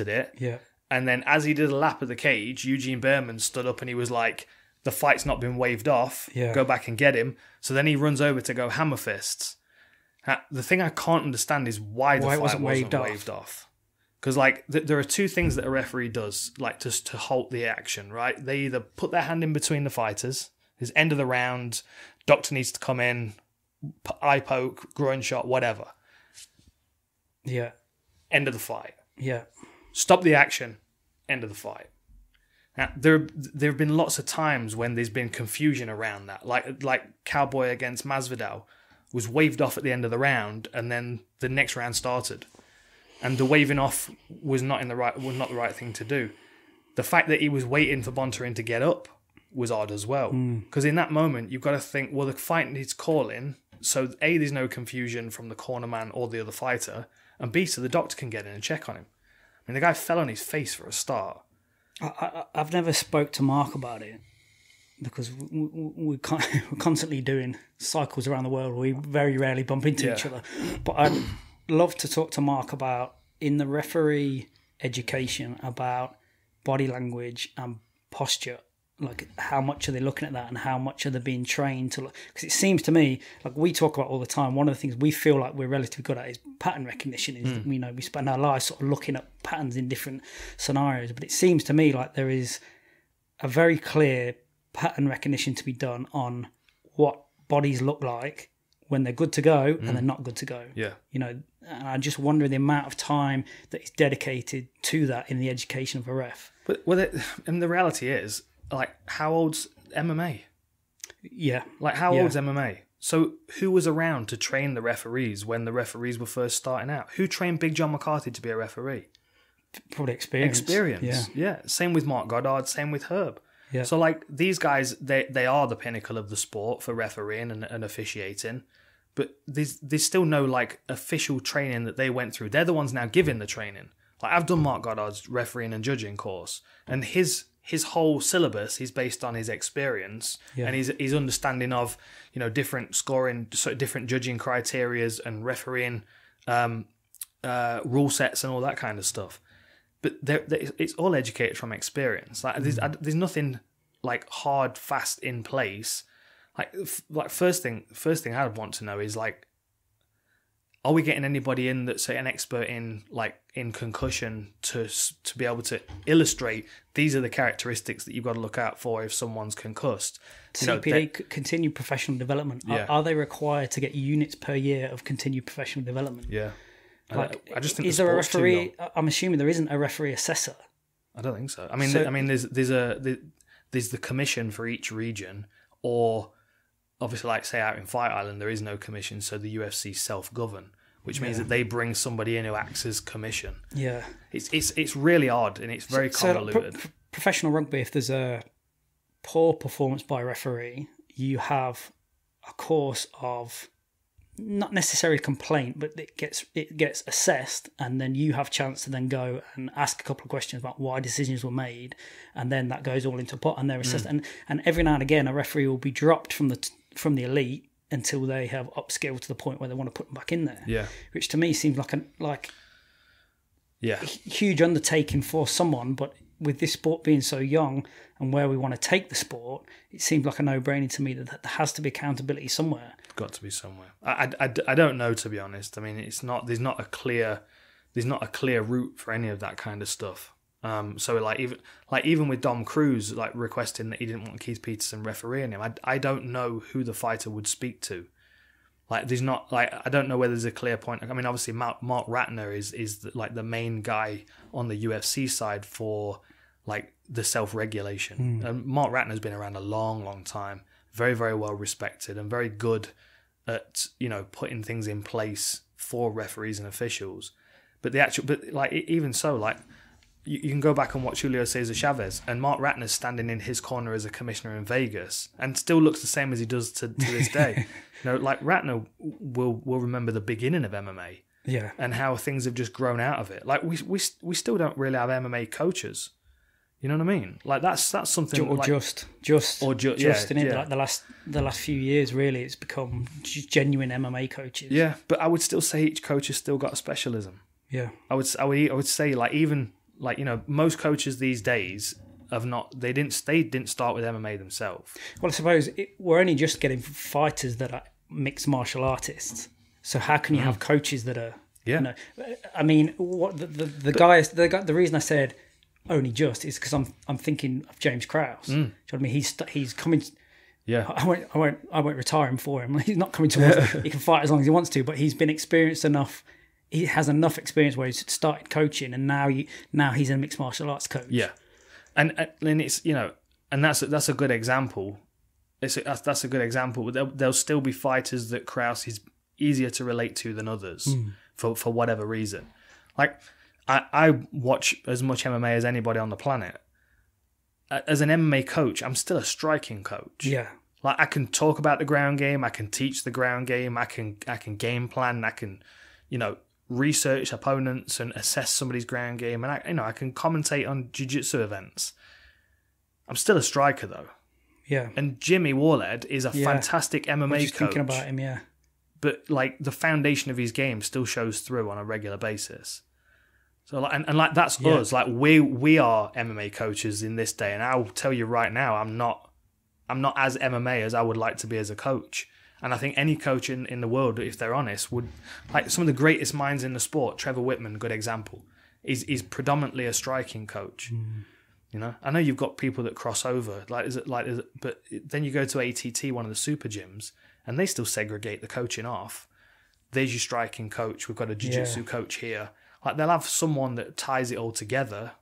it. Yeah. And then as he did a lap of the cage, Eugene Berman stood up and he was like, the fight's not been waved off. Yeah. Go back and get him. So then he runs over to go hammer fists. The thing I can't understand is why the fight wasn't waved off. Because there are 2 things that a referee does, like to halt the action, right? They either put their hand in between the fighters, it's end of the round, doctor needs to come in, eye poke, groin shot, whatever. Yeah. End of the fight. Yeah. Stop the action. End of the fight. Now, there have been lots of times when there's been confusion around that. Like Cowboy against Masvidal was waved off at the end of the round and then the next round started. And the waving off was not the right thing to do. The fact that he was waiting for Bontorin to get up was odd as well. Because in that moment, you've got to think, well, the fight needs calling. So A, there's no confusion from the corner man or the other fighter. And B, so the doctor can get in and check on him. I mean, the guy fell on his face for a start. I've never spoke to Mark about it because we're constantly doing cycles around the world. We very rarely bump into each other. But I'd love to talk to Mark about, in the referee education, about body language and posture. Like, how much are they looking at that and how much are they being trained to look? Because it seems to me, like we talk about all the time, one of the things we feel like we're relatively good at is pattern recognition. Is we spend our lives sort of looking at patterns in different scenarios. But it seems to me like there is a very clear pattern recognition to be done on what bodies look like when they're good to go and they're not good to go. Yeah. And I just wonder the amount of time that is dedicated to that in the education of a ref. But and the reality is, like, how old's MMA? Yeah. Like, how old's MMA? So who was around to train the referees when the referees were first starting out? Who trained Big John McCarthy to be a referee? Probably experience. Yeah. Same with Mark Goddard, same with Herb. Yeah. So, like, these guys, they are the pinnacle of the sport for refereeing and officiating. But there's still no, like, official training that they went through. They're the ones now giving the training. Like, I've done Mark Goddard's refereeing and judging course, and his his whole syllabus is based on his experience and his understanding of, you know, different scoring, sort of different judging criterias and refereeing rule sets and all that kind of stuff. But it's all educated from experience. Like there's nothing like hard, fast in place. Like first thing I'd want to know is like, are we getting anybody in that's an expert in concussion to be able to illustrate these are the characteristics that you've got to look out for if someone's concussed? CPD, continued professional development. Yeah. Are they required to get units per year of continued professional development? Yeah. Like, I just think is there a referee? I'm assuming there isn't a referee assessor. I don't think so. I mean, there's the commission for each region, or obviously, like say out in Fight Island, there is no commission, so the UFC self-govern, which means that they bring somebody in who acts as commission. Yeah, it's really odd and it's very convoluted. Professional rugby, if there's a poor performance by a referee, you have a course of not necessarily complaint, but it gets assessed, and then you have a chance to then go and ask a couple of questions about why decisions were made, and then that goes all into pot, and they're assessed. And every now and again, a referee will be dropped from the elite until they have upskilled to the point where they want to put them back in there. Yeah, which to me seems like a huge undertaking for someone, but with this sport being so young and where we want to take the sport, it seems like a no-brainer to me that there has to be accountability somewhere. Got to be somewhere. I don't know, to be honest. I mean, there's not a clear route for any of that kind of stuff. So even with Dom Cruz like requesting that he didn't want Keith Peterson refereeing him, I don't know who the fighter would speak to. Like there's not like I don't know whether there's a clear point. I mean, obviously Mark Ratner is the main guy on the UFC side for like the self-regulation. And Mark Ratner's been around a long time, very, very well respected and very good at, you know, putting things in place for referees and officials. But even so, like you can go back and watch Julio Cesar Chavez, and Mark Ratner's standing in his corner as a commissioner in Vegas and still looks the same as he does to this day. You know, like Ratner will remember the beginning of MMA. Yeah. And how things have just grown out of it. Like we still don't really have MMA coaches. You know what I mean? Like that's something. Or like, just in it. Like the last few years, really, it's become genuine MMA coaches. Yeah, but I would still say each coach has still got a specialism. Yeah, I would say like even like, you know, most coaches these days they didn't start with MMA themselves. Well, I suppose we're only just getting fighters that are mixed martial artists. So how can you have coaches that are? Yeah. You know, I mean, what the reason I said only just is because I'm thinking of James Krause. Do you know what I mean? He's coming. Yeah. I won't retire him for him. He's not coming towards us. He can fight as long as he wants to, but he's been experienced enough. He has enough experience where he's started coaching, and now he's a mixed martial arts coach. Yeah, and it's, you know, and that's a good example. That's a good example. There'll still be fighters that Krause is easier to relate to than others for whatever reason. Like I watch as much MMA as anybody on the planet. As an MMA coach, I'm still a striking coach. Yeah. Like I can talk about the ground game, I can teach the ground game, I can game plan, I can, you know, research opponents and assess somebody's ground game, and I can commentate on jiu-jitsu events. I'm still a striker though. Yeah. And Jimmy Warled is a fantastic MMA coach. Thinking about him, yeah. But like the foundation of his game still shows through on a regular basis. So like, and like that's us. Like we are MMA coaches in this day, and I'll tell you right now, I'm not as MMA as I would like to be as a coach. And I think any coach in the world, if they're honest, would, like some of the greatest minds in the sport. Trevor Whitman, good example, is predominantly a striking coach. You know, I know you've got people that cross over, but then you go to ATT, one of the super gyms, and they still segregate the coaching off. There's your striking coach. We've got a jiu-jitsu coach here. Like they'll have someone that ties it all together,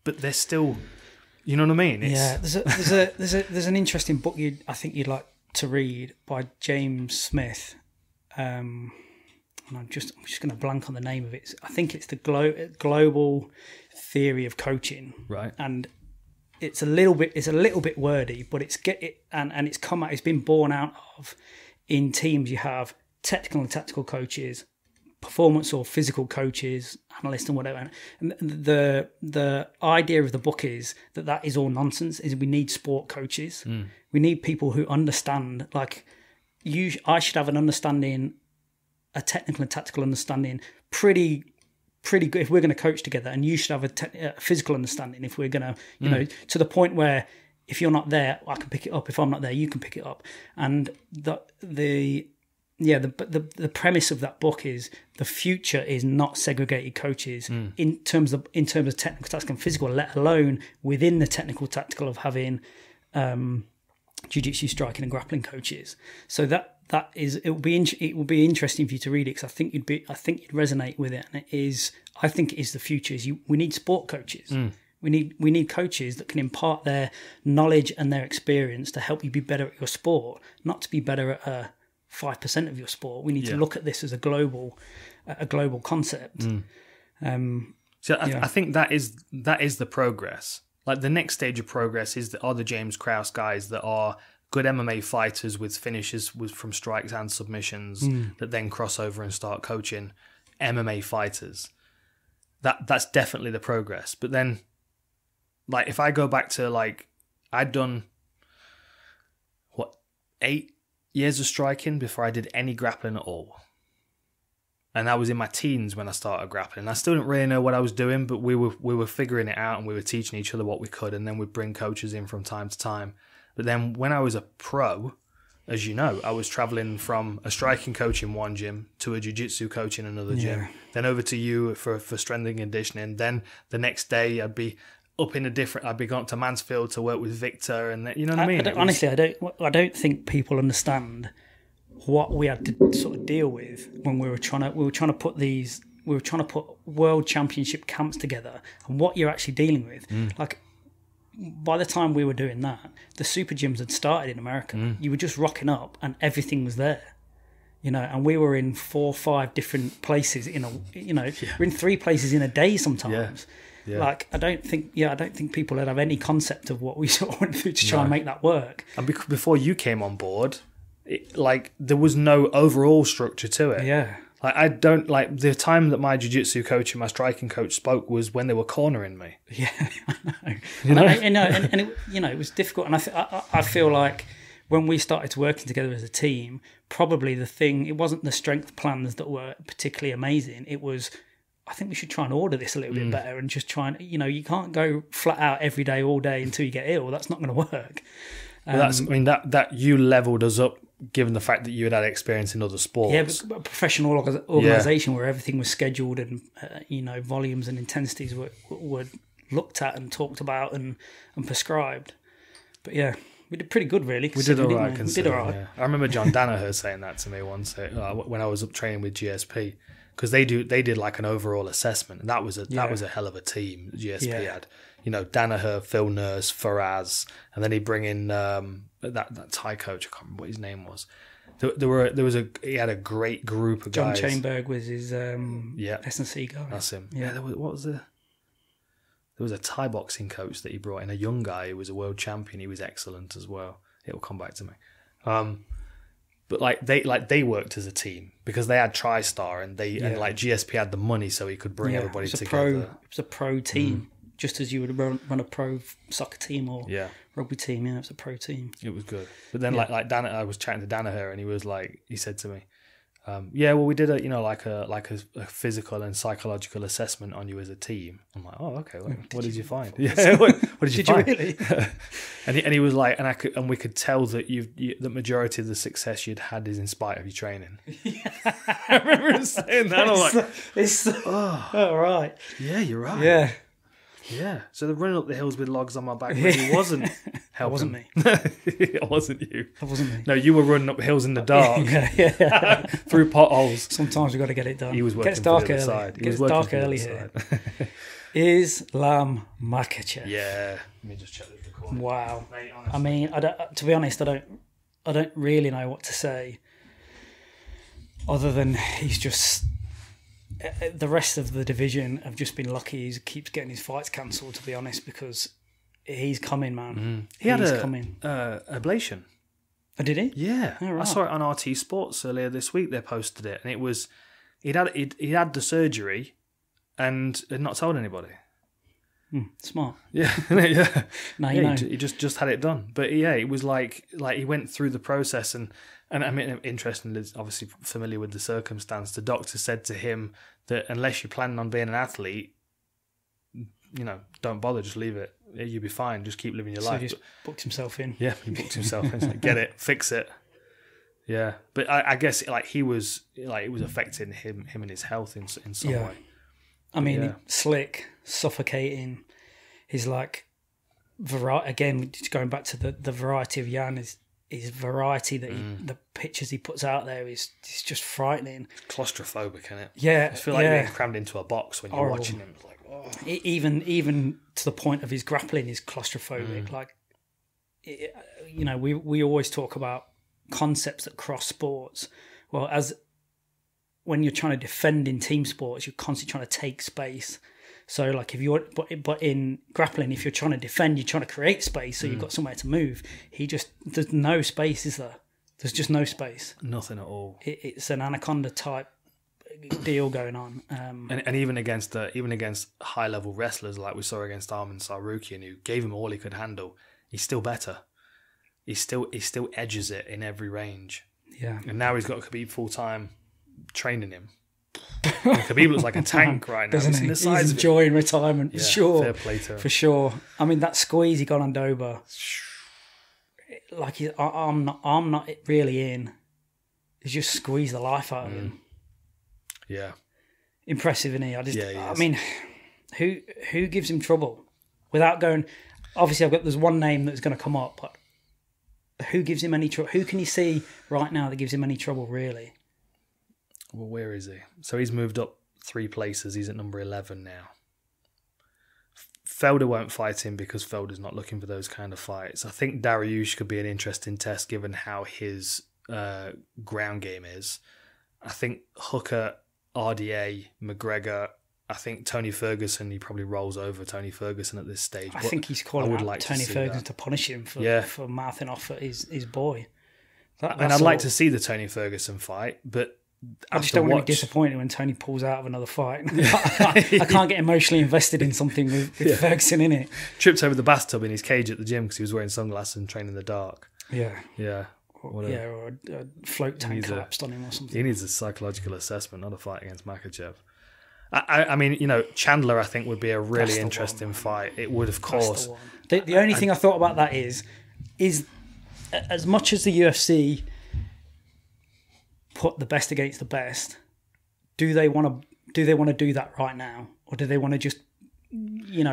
but they're still, you know what I mean? There's an interesting book I think you'd like to read by James Smith, and I'm just going to blank on the name of it. I think it's the global theory of coaching, right? And it's a little bit wordy, but it's been born out of in teams. You have technical and tactical coaches, performance or physical coaches, analysts and whatever. And the idea of the book is that is all nonsense, is we need sport coaches. We need people who understand, like I should have an understanding, a technical and tactical understanding, pretty good if we're going to coach together, and you should have a physical understanding if we're going to, you know, to the point where if you're not there, I can pick it up. If I'm not there, you can pick it up. And the premise of that book is the future is not segregated coaches in terms of technical, tactical, and physical, let alone within the technical, tactical of having jiu-jitsu, striking, and grappling coaches. So it will be interesting for you to read it, because I think you'd resonate with it, and I think it is the future. We need sport coaches. We need coaches that can impart their knowledge and their experience to help you be better at your sport, not to be better at 5% of your sport. We need to look at this as a global concept. I think that is the progress. Like the next stage of progress are the James Krause guys that are good MMA fighters with finishes from strikes and submissions that then cross over and start coaching MMA fighters. That's definitely the progress. But then, like, if I go back to, like, I'd done 8 years of striking before I did any grappling at all. And I was in my teens when I started grappling. I still didn't really know what I was doing, but we were figuring it out, and we were teaching each other what we could, and then we'd bring coaches in from time to time. But then when I was a pro, as you know, I was traveling from a striking coach in one gym to a jiu-jitsu coach in another gym, then over to you for strength and conditioning. Then the next day I'd be I'd be going to Mansfield to work with Victor, and you know what I mean? Honestly, I don't think people understand what we had to sort of deal with when we were trying to put world championship camps together, and what you're actually dealing with. Like, by the time we were doing that, the super gyms had started in America. You were just rocking up and everything was there, you know, and we were in 4 or 5 different places we're in 3 places in a day sometimes. Yeah. Like, I don't think people would have any concept of what we sort of went through to try and make that work. And before you came on board, there was no overall structure to it. Yeah. Like, I don't, like, the time that my jiu-jitsu coach and my striking coach spoke was when they were cornering me. Yeah, I know. And it was difficult. And I feel like when we started working together as a team, probably it wasn't the strength plans that were particularly amazing. It was, I think we should try and order this a little bit better, and just try and, you can't go flat out every day, all day until you get ill. That's not going to work. That you leveled us up, given the fact that you had experience in other sports. Yeah, but a professional organisation where everything was scheduled, and volumes and intensities were looked at and talked about and prescribed. But yeah, we did pretty good, really. We did all right. We did all right. Yeah. I remember John Danaher saying that to me once when I was up training with GSP, because they did like an overall assessment, and that was a hell of a team that GSP had. Danaher, Phil Nurse, Faraz, and then he'd bring in that Thai coach. I can't remember what his name was. He had a great group of guys. John Chainberg was his S&C guy. That's him. Yeah. There was a Thai boxing coach that he brought in, a young guy who was a world champion. He was excellent as well. It will come back to me. But they worked as a team because they had TriStar, and GSP had the money, so he could bring everybody together. It was a pro team. Just as you would run a pro soccer team or rugby team, it's a pro team. It was good. But then, like Dan, I was chatting to Danaher, and he said to me, we did a physical and psychological assessment on you as a team. I'm like, oh, okay. What did you find? Yeah, what did you find? Really? and he was like, and we could tell that the majority of the success you'd had is in spite of your training. Yeah. I remember him saying that. I'm like, right. Yeah, you're right. Yeah. Yeah, so the running up the hills with logs on my back really wasn't helping. It wasn't me. It wasn't you. That wasn't me. No, you were running up hills in the dark through potholes. Sometimes we've got to get it done. He was working for the other side. It gets dark early here. Islam Makhachev. Yeah, let me just check the recording. Wow. Mate, I mean, to be honest, I don't really know what to say, other than he's just. The rest of the division have just been lucky. He keeps getting his fights cancelled, to be honest, because he's coming, man. He had an ablation. Oh, did he? Yeah. Oh, right. I saw it on RT Sports earlier this week. They posted it, and it was he'd had the surgery and had not told anybody. Smart. Yeah, yeah. Now you know. He just had it done. But yeah, it was like he went through the process and I mean, interestingly, obviously familiar with the circumstance. The doctor said to him that unless you're planning on being an athlete, don't bother, just leave it. You'll be fine. Just keep living your life. So he just booked himself in. Yeah, he booked himself in. Like, get it, fix it. Yeah, but I guess it was affecting him and his health in some way. I mean, slick, suffocating. He's like again, just going back to the variety of Yan, his variety that the pictures he puts out there is just frightening. Claustrophobic, isn't it? Yeah, I feel like you're crammed into a box when you're watching him. It's like, oh. Even to the point of his grappling is claustrophobic. Like, we always talk about concepts that cross sports. Well, as when you're trying to defend in team sports, you're constantly trying to take space. So, like, but in grappling, if you're trying to defend, you're trying to create space, so you've got somewhere to move. There's no space, is there? There's just no space. Nothing at all. It's an anaconda type deal going on. And even against high level wrestlers like we saw against Arman Sarukian, who gave him all he could handle, he's still better. He still edges it in every range. Yeah. And now he's got Khabib full time training him. And Khabib looks like a tank right now. Doesn't he? He's enjoying retirement for sure. Fair play to him. For sure. I mean, that squeeze he got on Drober, like I'm not really in. He just squeezed the life out of him. Yeah. Impressive, isn't he? I mean, who gives him trouble? Without going, obviously there's one name that's going to come up, but who gives him any trouble? Who can you see right now that gives him any trouble, really? Well, where is he? So he's moved up 3 places. He's at number 11 now. Felder won't fight him because Felder's not looking for those kind of fights. I think Dariush could be an interesting test given how his ground game is. I think Hooker, RDA, McGregor, I think Tony Ferguson, he probably rolls over Tony Ferguson at this stage. I think he's calling out Tony Ferguson to punish him for mouthing off at his boy. And I'd like to see the Tony Ferguson fight, but I just don't want to be disappointed when Tony pulls out of another fight. I can't get emotionally invested in something with Ferguson in it. Tripped over the bathtub in his cage at the gym because he was wearing sunglasses and training in the dark. Yeah. Yeah. Or a float tank collapsed on him or something. He needs a psychological assessment, not a fight against Makhachev. I mean, Chandler, I think, would be a really interesting fight. It would, of course. The only thing I thought about that is as much as the UFC put the best against the best, do they want to do that right now, or do they want to just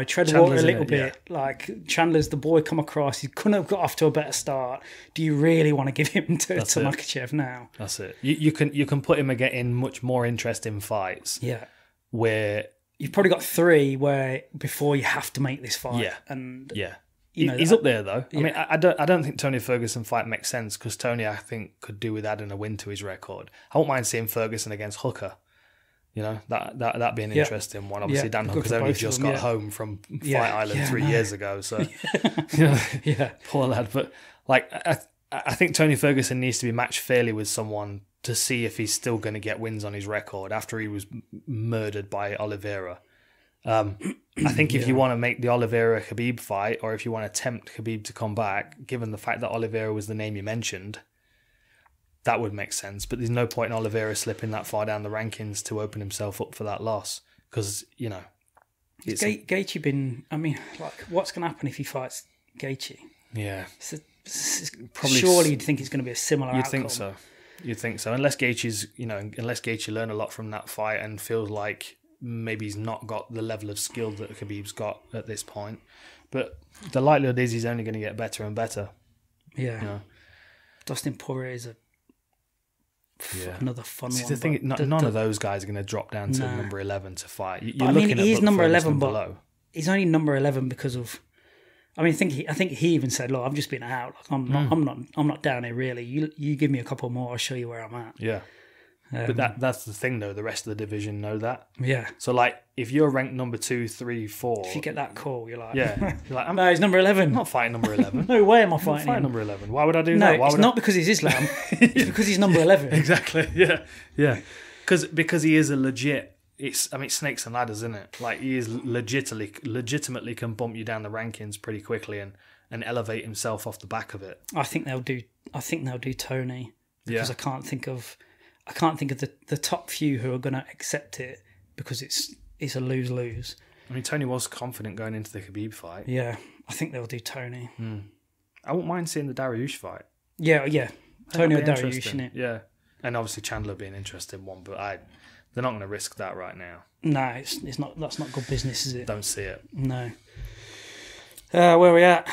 tread water a little bit? Yeah. Like, Chandler's the boy come across, he couldn't have got off to a better start. Do you really want to give him to Makhachev now? That's it. You can put him in much more interesting fights. Yeah. Where you've probably got 3 where before you have to make this fight. Yeah. And he's up there though. Yeah. I mean, I don't think Tony Ferguson fight makes sense because Tony, I think, could do with adding a win to his record. I won't mind seeing Ferguson against Hooker. That'd be an interesting one. Obviously, Dan Hooker's only just got home from Fight Island 3 years ago, so poor lad. But like, I think Tony Ferguson needs to be matched fairly with someone to see if he's still going to get wins on his record after he was murdered by Oliveira. I think if you want to make the Oliveira-Khabib fight, or if you want to tempt Khabib to come back, given the fact that Oliveira was the name you mentioned, that would make sense. But there's no point in Oliveira slipping that far down the rankings to open himself up for that loss. Because, it's Gaethje been... I mean, like, what's going to happen if he fights Gaethje? Yeah. Probably. Surely you'd think it's going to be a similar outcome. You'd think so. Unless Gaethje learned a lot from that fight and feels like maybe he's not got the level of skill that Khabib's got at this point. But the likelihood is he's only going to get better and better. Yeah. Dustin Poirier is another fun one. The thing, none of those guys are going to drop down to number 11 to fight. He's number 11, but he's only number 11 because of... I mean, I think he even said, "Look, I'm just being out. Like, I'm not down here really. You give me a couple more, I'll show you where I'm at." Yeah. But that's the thing, though. The rest of the division know that. Yeah. So, like, if you're ranked number 2, 3, 4... If you get that call, you're like... Yeah. You're like, no, he's number 11. I'm not fighting number 11. No way am I fighting him. Number 11. Why would I do that? No, it's not because he's Islam. It's because he's number 11. Exactly. Yeah. because he is a legit. It's snakes and ladders, isn't it? Like he is legitimately can bump you down the rankings pretty quickly and elevate himself off the back of it. I think they'll do Tony because Yeah. I can't think of the top few who are going to accept it because it's a lose-lose. I mean, Tony was confident going into the Khabib fight. Yeah, I think they'll do Tony. I wouldn't mind seeing the Dariush fight. Yeah. Tony or That'd be Dariush, interesting. innit? Yeah, and obviously Chandler being an interesting one, but they're not going to risk that right now. No, it's not. That's not good business, is it? Don't see it. No. Where are we at?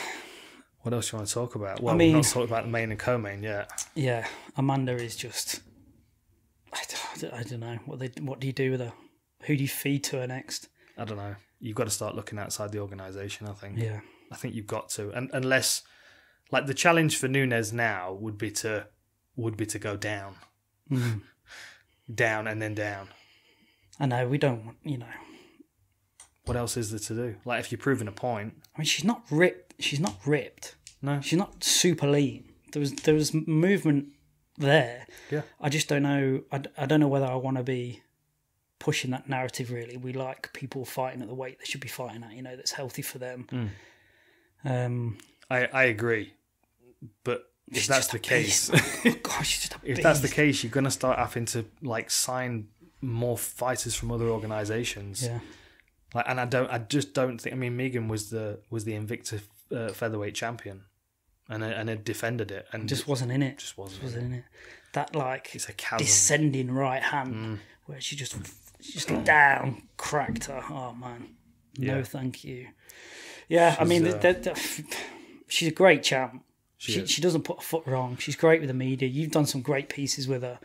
What else do you want to talk about? Well, I mean, we've not talked about the main and co-main yet. Yeah, Amanda is just. I don't know what do you do with her? Who do you feed to her next? I don't know. You've got to start looking outside the organisation, I think. Yeah. I think you've got to. And unless, like, the challenge for Nunes now would be to go down. Down and then down. I know, we don't want, What else is there to do? Like, if you're proving a point. I mean, she's not ripped. No. She's not super lean. There was movement there. Yeah. I just don't know. I don't know whether I want to be pushing that narrative, really. We like people fighting at the weight they should be fighting at, that's healthy for them. I agree. But if that's the case, oh gosh, she's just a if beast. that's the case, you're going to start having to, like, sign more fighters from other organisations. Yeah. Like, and I just don't think. I mean, Megan was the Invicta featherweight champion, and had defended it, and Just wasn't in it. Just wasn't in it. That, like, It's a chasm. descending right hand where she just down cracked her. Oh man, no, Yeah. thank you. Yeah, I mean, she's a great champ. She doesn't put a foot wrong. She's great with the media. You've done some great pieces with her.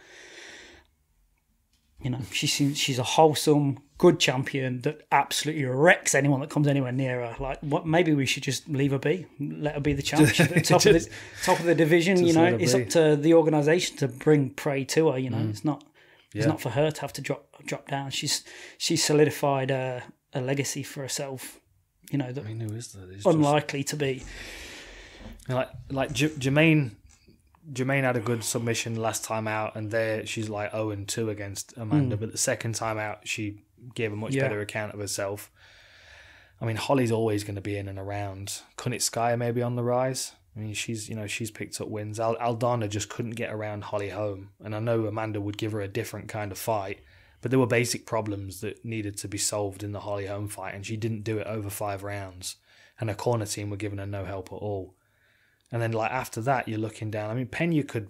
She's a wholesome, good champion that absolutely wrecks anyone that comes anywhere near her. Like, maybe we should just leave her be, let her be the champ. She's at the top of the division. It's up to the organisation to bring prey to her. It's not for her to have to drop down. She's solidified a legacy for herself. That I mean, who is that? It's unlikely to be. Like Jermaine had a good submission last time out, and there she's like 0-2 against Amanda. But the second time out, she gave a much better account of herself. I mean, Holly's always going to be in and around. Kunitskaya maybe on the rise. I mean, she's picked up wins. Aldana just couldn't get around Holly Holm, and I know Amanda would give her a different kind of fight, but there were basic problems that needed to be solved in the Holly Holm fight, and she didn't do it over 5 rounds. And her corner team were giving her no help at all. And then, like, after that, you're looking down. I mean, Pena could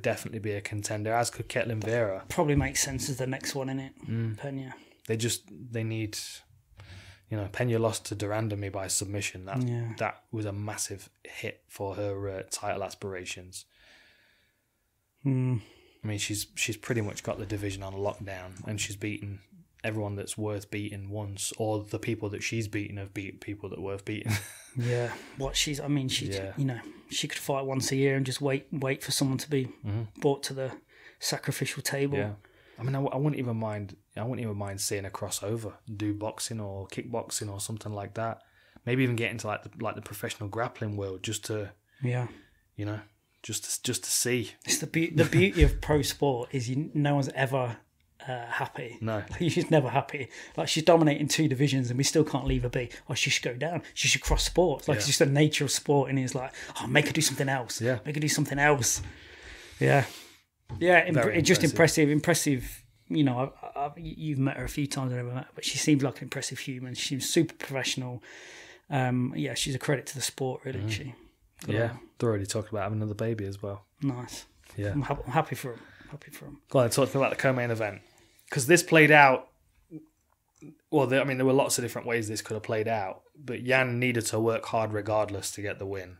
definitely be a contender, as could Ketlin Vera. Probably makes sense as the next one, innit? Pena. They need, Pena lost to Durandamy by submission. That was a massive hit for her title aspirations. I mean, she's pretty much got the division on lockdown, and she's beaten everyone that's worth beating once, or the people that she's beaten have beaten people that are worth beating. Yeah, she could fight once a year and just wait for someone to be brought to the sacrificial table. Yeah, I mean, I wouldn't even mind seeing a crossover, do boxing or kickboxing or something like that. Maybe even get into like the professional grappling world, just to just to see. It's the beauty of pro sport is no one's ever happy. No. She's never happy. Like, she's dominating 2 divisions and we still can't leave her be. Or she should go down. She should cross sports. Like, it's just the nature of sport, and it's like, make her do something else. Yeah. Make her do something else. Yeah. Yeah, just impressive. You've met her a few times, I've never met her, but she seems like an impressive human. She's super professional. She's a credit to the sport, really, isn't she? They're already talking about having another baby as well. Nice. Yeah. I'm happy for him. Glad I talked about the co-main event, because this played out. Well, there were lots of different ways this could have played out, but Yan needed to work hard regardless to get the win,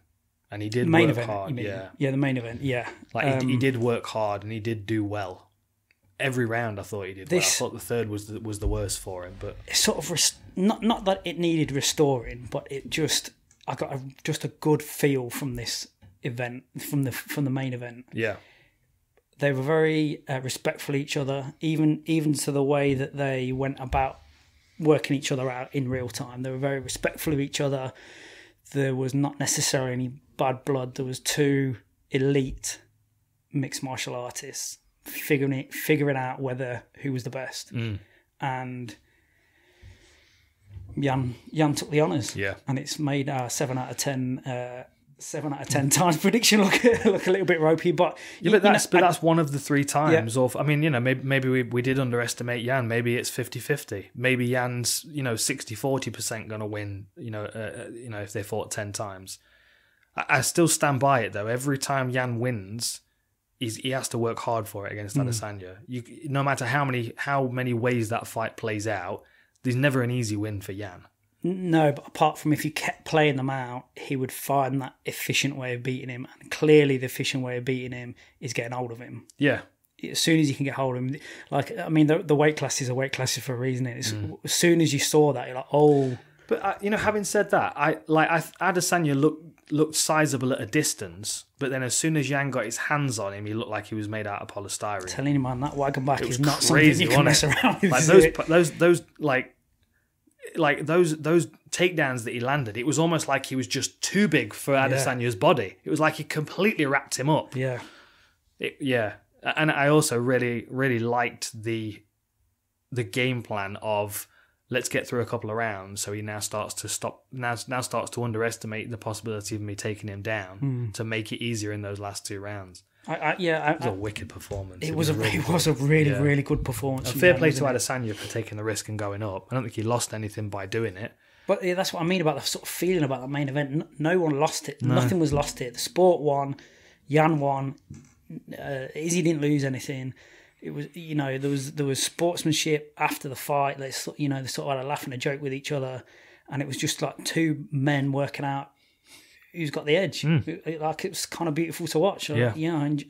and he did work hard. Yeah, the main event. Yeah, like he did work hard, and he did do well. Every round, I thought he did well. I thought the third was the worst for him, but it's sort of not that it needed restoring, but I got a good feel from this event, from the main event. Yeah. They were very respectful of each other, even to the way that they went about working each other out in real time. They were very respectful of each other. There was not necessarily any bad blood. There was 2 elite mixed martial artists figuring out who was the best. And Yan took the honours. Yeah. And it's made our 7 out of 10 times prediction look a little bit ropey, but that's one of the 3 times. Or I mean, maybe we did underestimate Yan. Maybe it's 50-50. Maybe Yan's 60-40% going to win. If they fought 10 times, I still stand by it though. Every time Yan wins, he has to work hard for it against Adesanya. No matter how many ways that fight plays out, there's never an easy win for Yan. No, but apart from if you kept playing them out, he would find that efficient way of beating him. And clearly the efficient way of beating him is getting hold of him. Yeah. As soon as you can get hold of him. The weight class is a weight class for a reason. As soon as you saw that, you're like, oh. But, having said that, Adesanya looked sizable at a distance, but then as soon as Yan got his hands on him, he looked like he was made out of polystyrene. I'm telling you, man, that wagon back is not crazy, something you can mess around with. Those takedowns that he landed, it was almost like he was just too big for Adesanya's body. It was like he completely wrapped him up. Yeah. And I also really, really liked the game plan of let's get through a couple of rounds. So he now starts to underestimate the possibility of me taking him down to make it easier in those last 2 rounds. It was a wicked performance. It was a really good performance. Fair play to Adesanya for taking the risk and going up. I don't think he lost anything by doing it. But that's what I mean about the sort of feeling about the main event. No one lost it. No. Nothing was lost here. The sport won. Yan won. Izzy didn't lose anything. It was, there was sportsmanship after the fight. They sort of had a laugh and a joke with each other, and it was just like 2 men working out who's got the edge. It was kind of beautiful to watch. I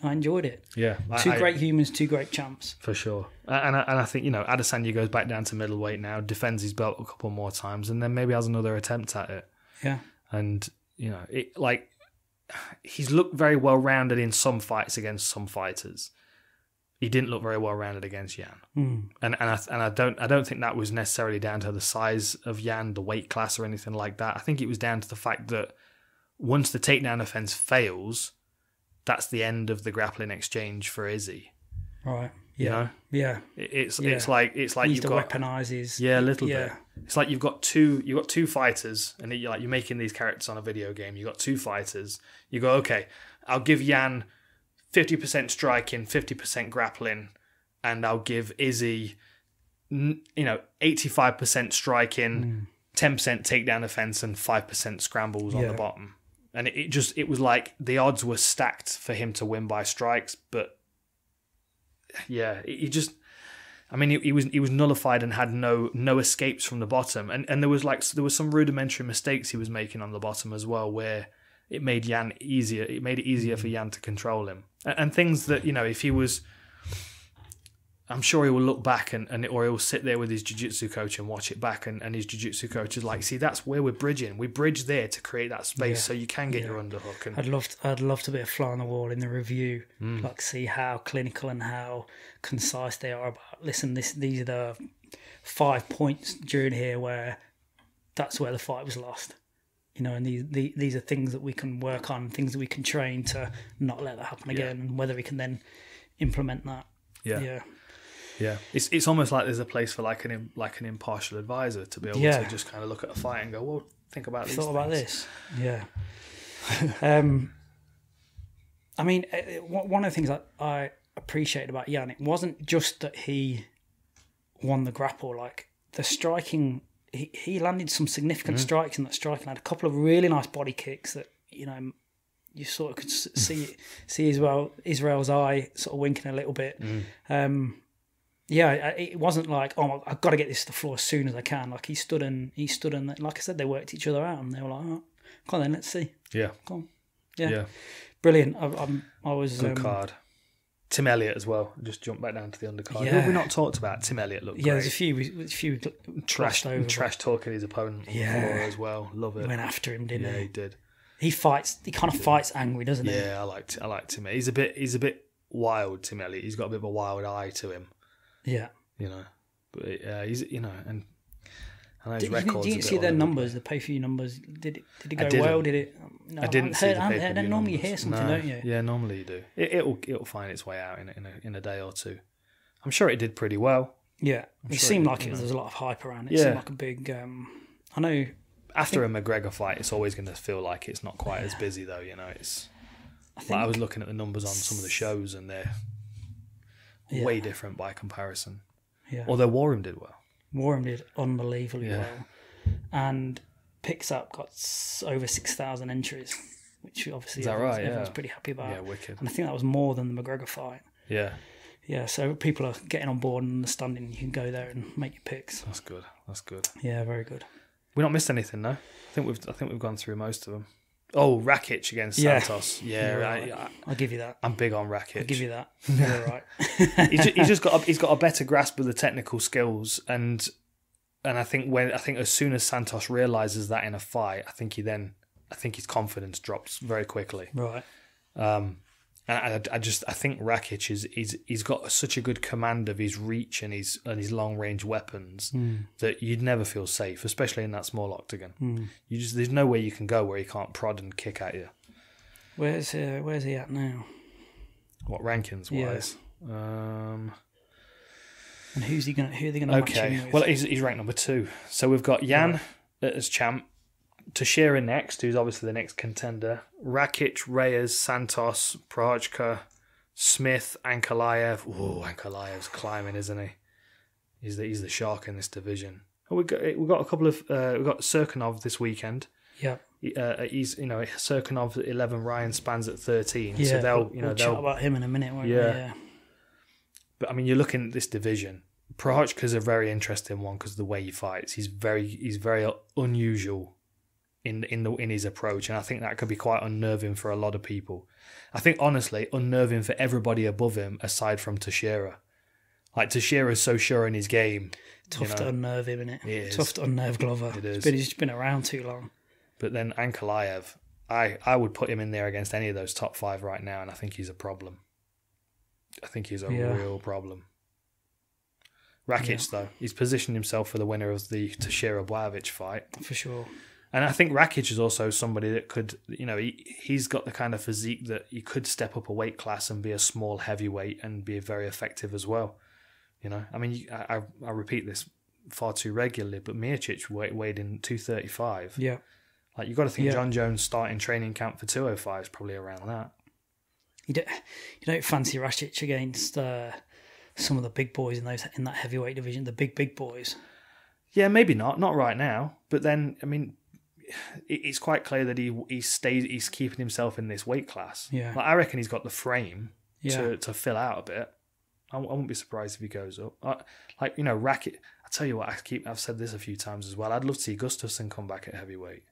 enjoyed it. Yeah, 2 great humans, 2 great champs for sure. And I think Adesanya goes back down to middleweight now, defends his belt a couple more times, and then maybe has another attempt at it. Yeah, and he's looked very well rounded in some fights against some fighters. He didn't look very well rounded against Yan, and I don't think that was necessarily down to the size of Yan, the weight class, or anything like that. I think it was down to the fact that once the takedown offense fails, that's the end of the grappling exchange for Izzy. Right. Yeah. Yeah. It's like you've got weaponize his. Yeah, a little bit. It's like you've got two fighters, and you're making these characters on a video game. You've got 2 fighters. You go, okay, I'll give Yan 50% striking, 50% grappling, and I'll give Izzy, 85% striking, 10% takedown offense, and 5% scrambles on the bottom. And it was like the odds were stacked for him to win by strikes, but he was nullified and had no escapes from the bottom, and there was some rudimentary mistakes he was making on the bottom as well, where it made it easier for Yan to control him, and things that if he was, I'm sure he will look back or he'll sit there with his jiu-jitsu coach and watch it back, and his jiu-jitsu coach is like, see, that's where we're bridging. We bridge there to create that space so you can get your underhook. And I'd love to be a fly on the wall in the review, see how clinical and how concise they are about. Listen, these are the 5 points during here where that's where the fight was lost. And these are things that we can work on, things that we can train to not let that happen again, and whether we can then implement that. Yeah, it's almost like there's a place for like an impartial advisor to be able to just kind of look at a fight and go, well, think about these things. Thought about this. Yeah. One of the things I appreciated about Yan, it wasn't just that he won the grapple. Like the striking, he landed some significant strikes in that striking. Had a couple of really nice body kicks that you sort of could see as well Israel's eye sort of winking a little bit. It wasn't like, oh, I've got to get this to the floor as soon as I can. Like he stood and like I said, they worked each other out, and they were like, oh, come on then, let's see. Yeah, come on. Yeah. Brilliant. I was good card. Tim Elliott as well. Just jump back down to the undercard. Who have we not talked about? Tim Elliott looked great. There's a few trash talking his opponent on the floor as well. Love it. Went after him, didn't he? Yeah, he did. He kind of fights angry, doesn't he? Yeah, I liked Tim. He's a bit wild, Tim Elliott. He's got a bit of a wild eye to him. Yeah. But he's and I know his Did records. you see their numbers, the pay-per-view numbers? Did it go well? Did it? No, I didn't see the pay-per-view numbers. Normally you hear something, don't you? Yeah, normally you do. It'll find its way out in a day or two. I'm sure it did pretty well. Yeah, it seemed like there's a lot of hype around it. It seemed like a big. I know. After a McGregor fight, it's always going to feel like it's not quite as busy, though. You know, it's. I was looking at the numbers on some of the shows, and they're way different by comparison. Yeah. Although Warham did well. Warham did unbelievably well, and Picks Up got over 6,000 entries, which obviously everyone's pretty happy about. Yeah, wicked. And I think that was more than the McGregor fight. Yeah. Yeah, so people are getting on board and understanding you can go there and make your picks. That's good. That's good. Yeah, very good. We've not missed anything, though. I think we've gone through most of them. Oh, Rakic against Santos. Yeah, right. I'll give you that. I'm big on Rakic. I'll give you that. You're right. he's got a better grasp of the technical skills, and I think as soon as Santos realizes that in a fight, I think his confidence drops very quickly. Right. And I think Rakic he's got such a good command of his reach and his long range weapons that you'd never feel safe, especially in that small octagon. There's no way you can go where he can't prod and kick at you. Where's he at now? What rankings wise? And who are they going to match him with? Well, he's ranked number 2. So we've got Yan as champ, Teixeira next, who's obviously the next contender. Rakic, Reyes, Santos, Prochazka, Smith, Ankalaev. Ooh, Ankalaev's climbing, isn't he? He's the shark in this division. Oh, we've got a couple of we've got Serkinov this weekend. Yeah. He's Serkinov at 11, Ryan Spans at 13. Yeah, so we'll chat about him in a minute, won't we? Yeah. But I mean, you're looking at this division. Prochazka's a very interesting one because of the way he fights. He's very unusual in his approach, and I think that could be quite unnerving for a lot of people. I think honestly unnerving for everybody above him aside from Teixeira. Like Teixeira's so sure in his game. Tough to unnerve him, innit? It is. Tough to unnerve Glover. It is. He's been around too long. But then Ankalaev, I would put him in there against any of those top 5 right now, and I think he's a problem. I think he's a real problem. Rakic, though, he's positioned himself for the winner of the Teixeira-Blachowicz fight. For sure. And I think Rakic is also somebody that could, he's got the kind of physique that he could step up a weight class and be a small heavyweight and be very effective as well. I mean, I repeat this far too regularly, but Miocic weighed in 235. Yeah. Like, you've got to think John Jones starting training camp for 205 is probably around that. You don't fancy Rakic against some of the big boys in that heavyweight division, the big boys. Yeah, maybe not right now. But then, I mean, it's quite clear that he's keeping himself in this weight class. Yeah, like, I reckon he's got the frame to fill out a bit. I wouldn't be surprised if he goes up. Rakic. I tell you what, I've said this a few times as well. I'd love to see Gustafsson come back at heavyweight.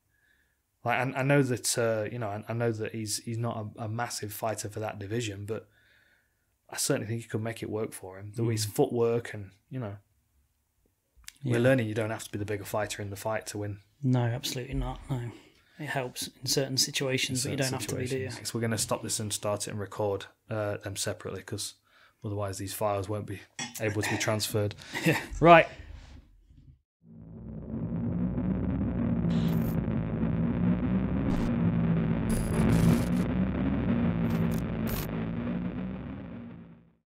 Like, I know that I know that he's not a massive fighter for that division, but I certainly think he could make it work for him. The way his footwork and we're learning you don't have to be the bigger fighter in the fight to win. No, absolutely not. No, it helps in certain situations, but you don't have to be, do you? So we're going to stop this and start it and record them separately because otherwise these files won't be able to be transferred. Yeah. Right.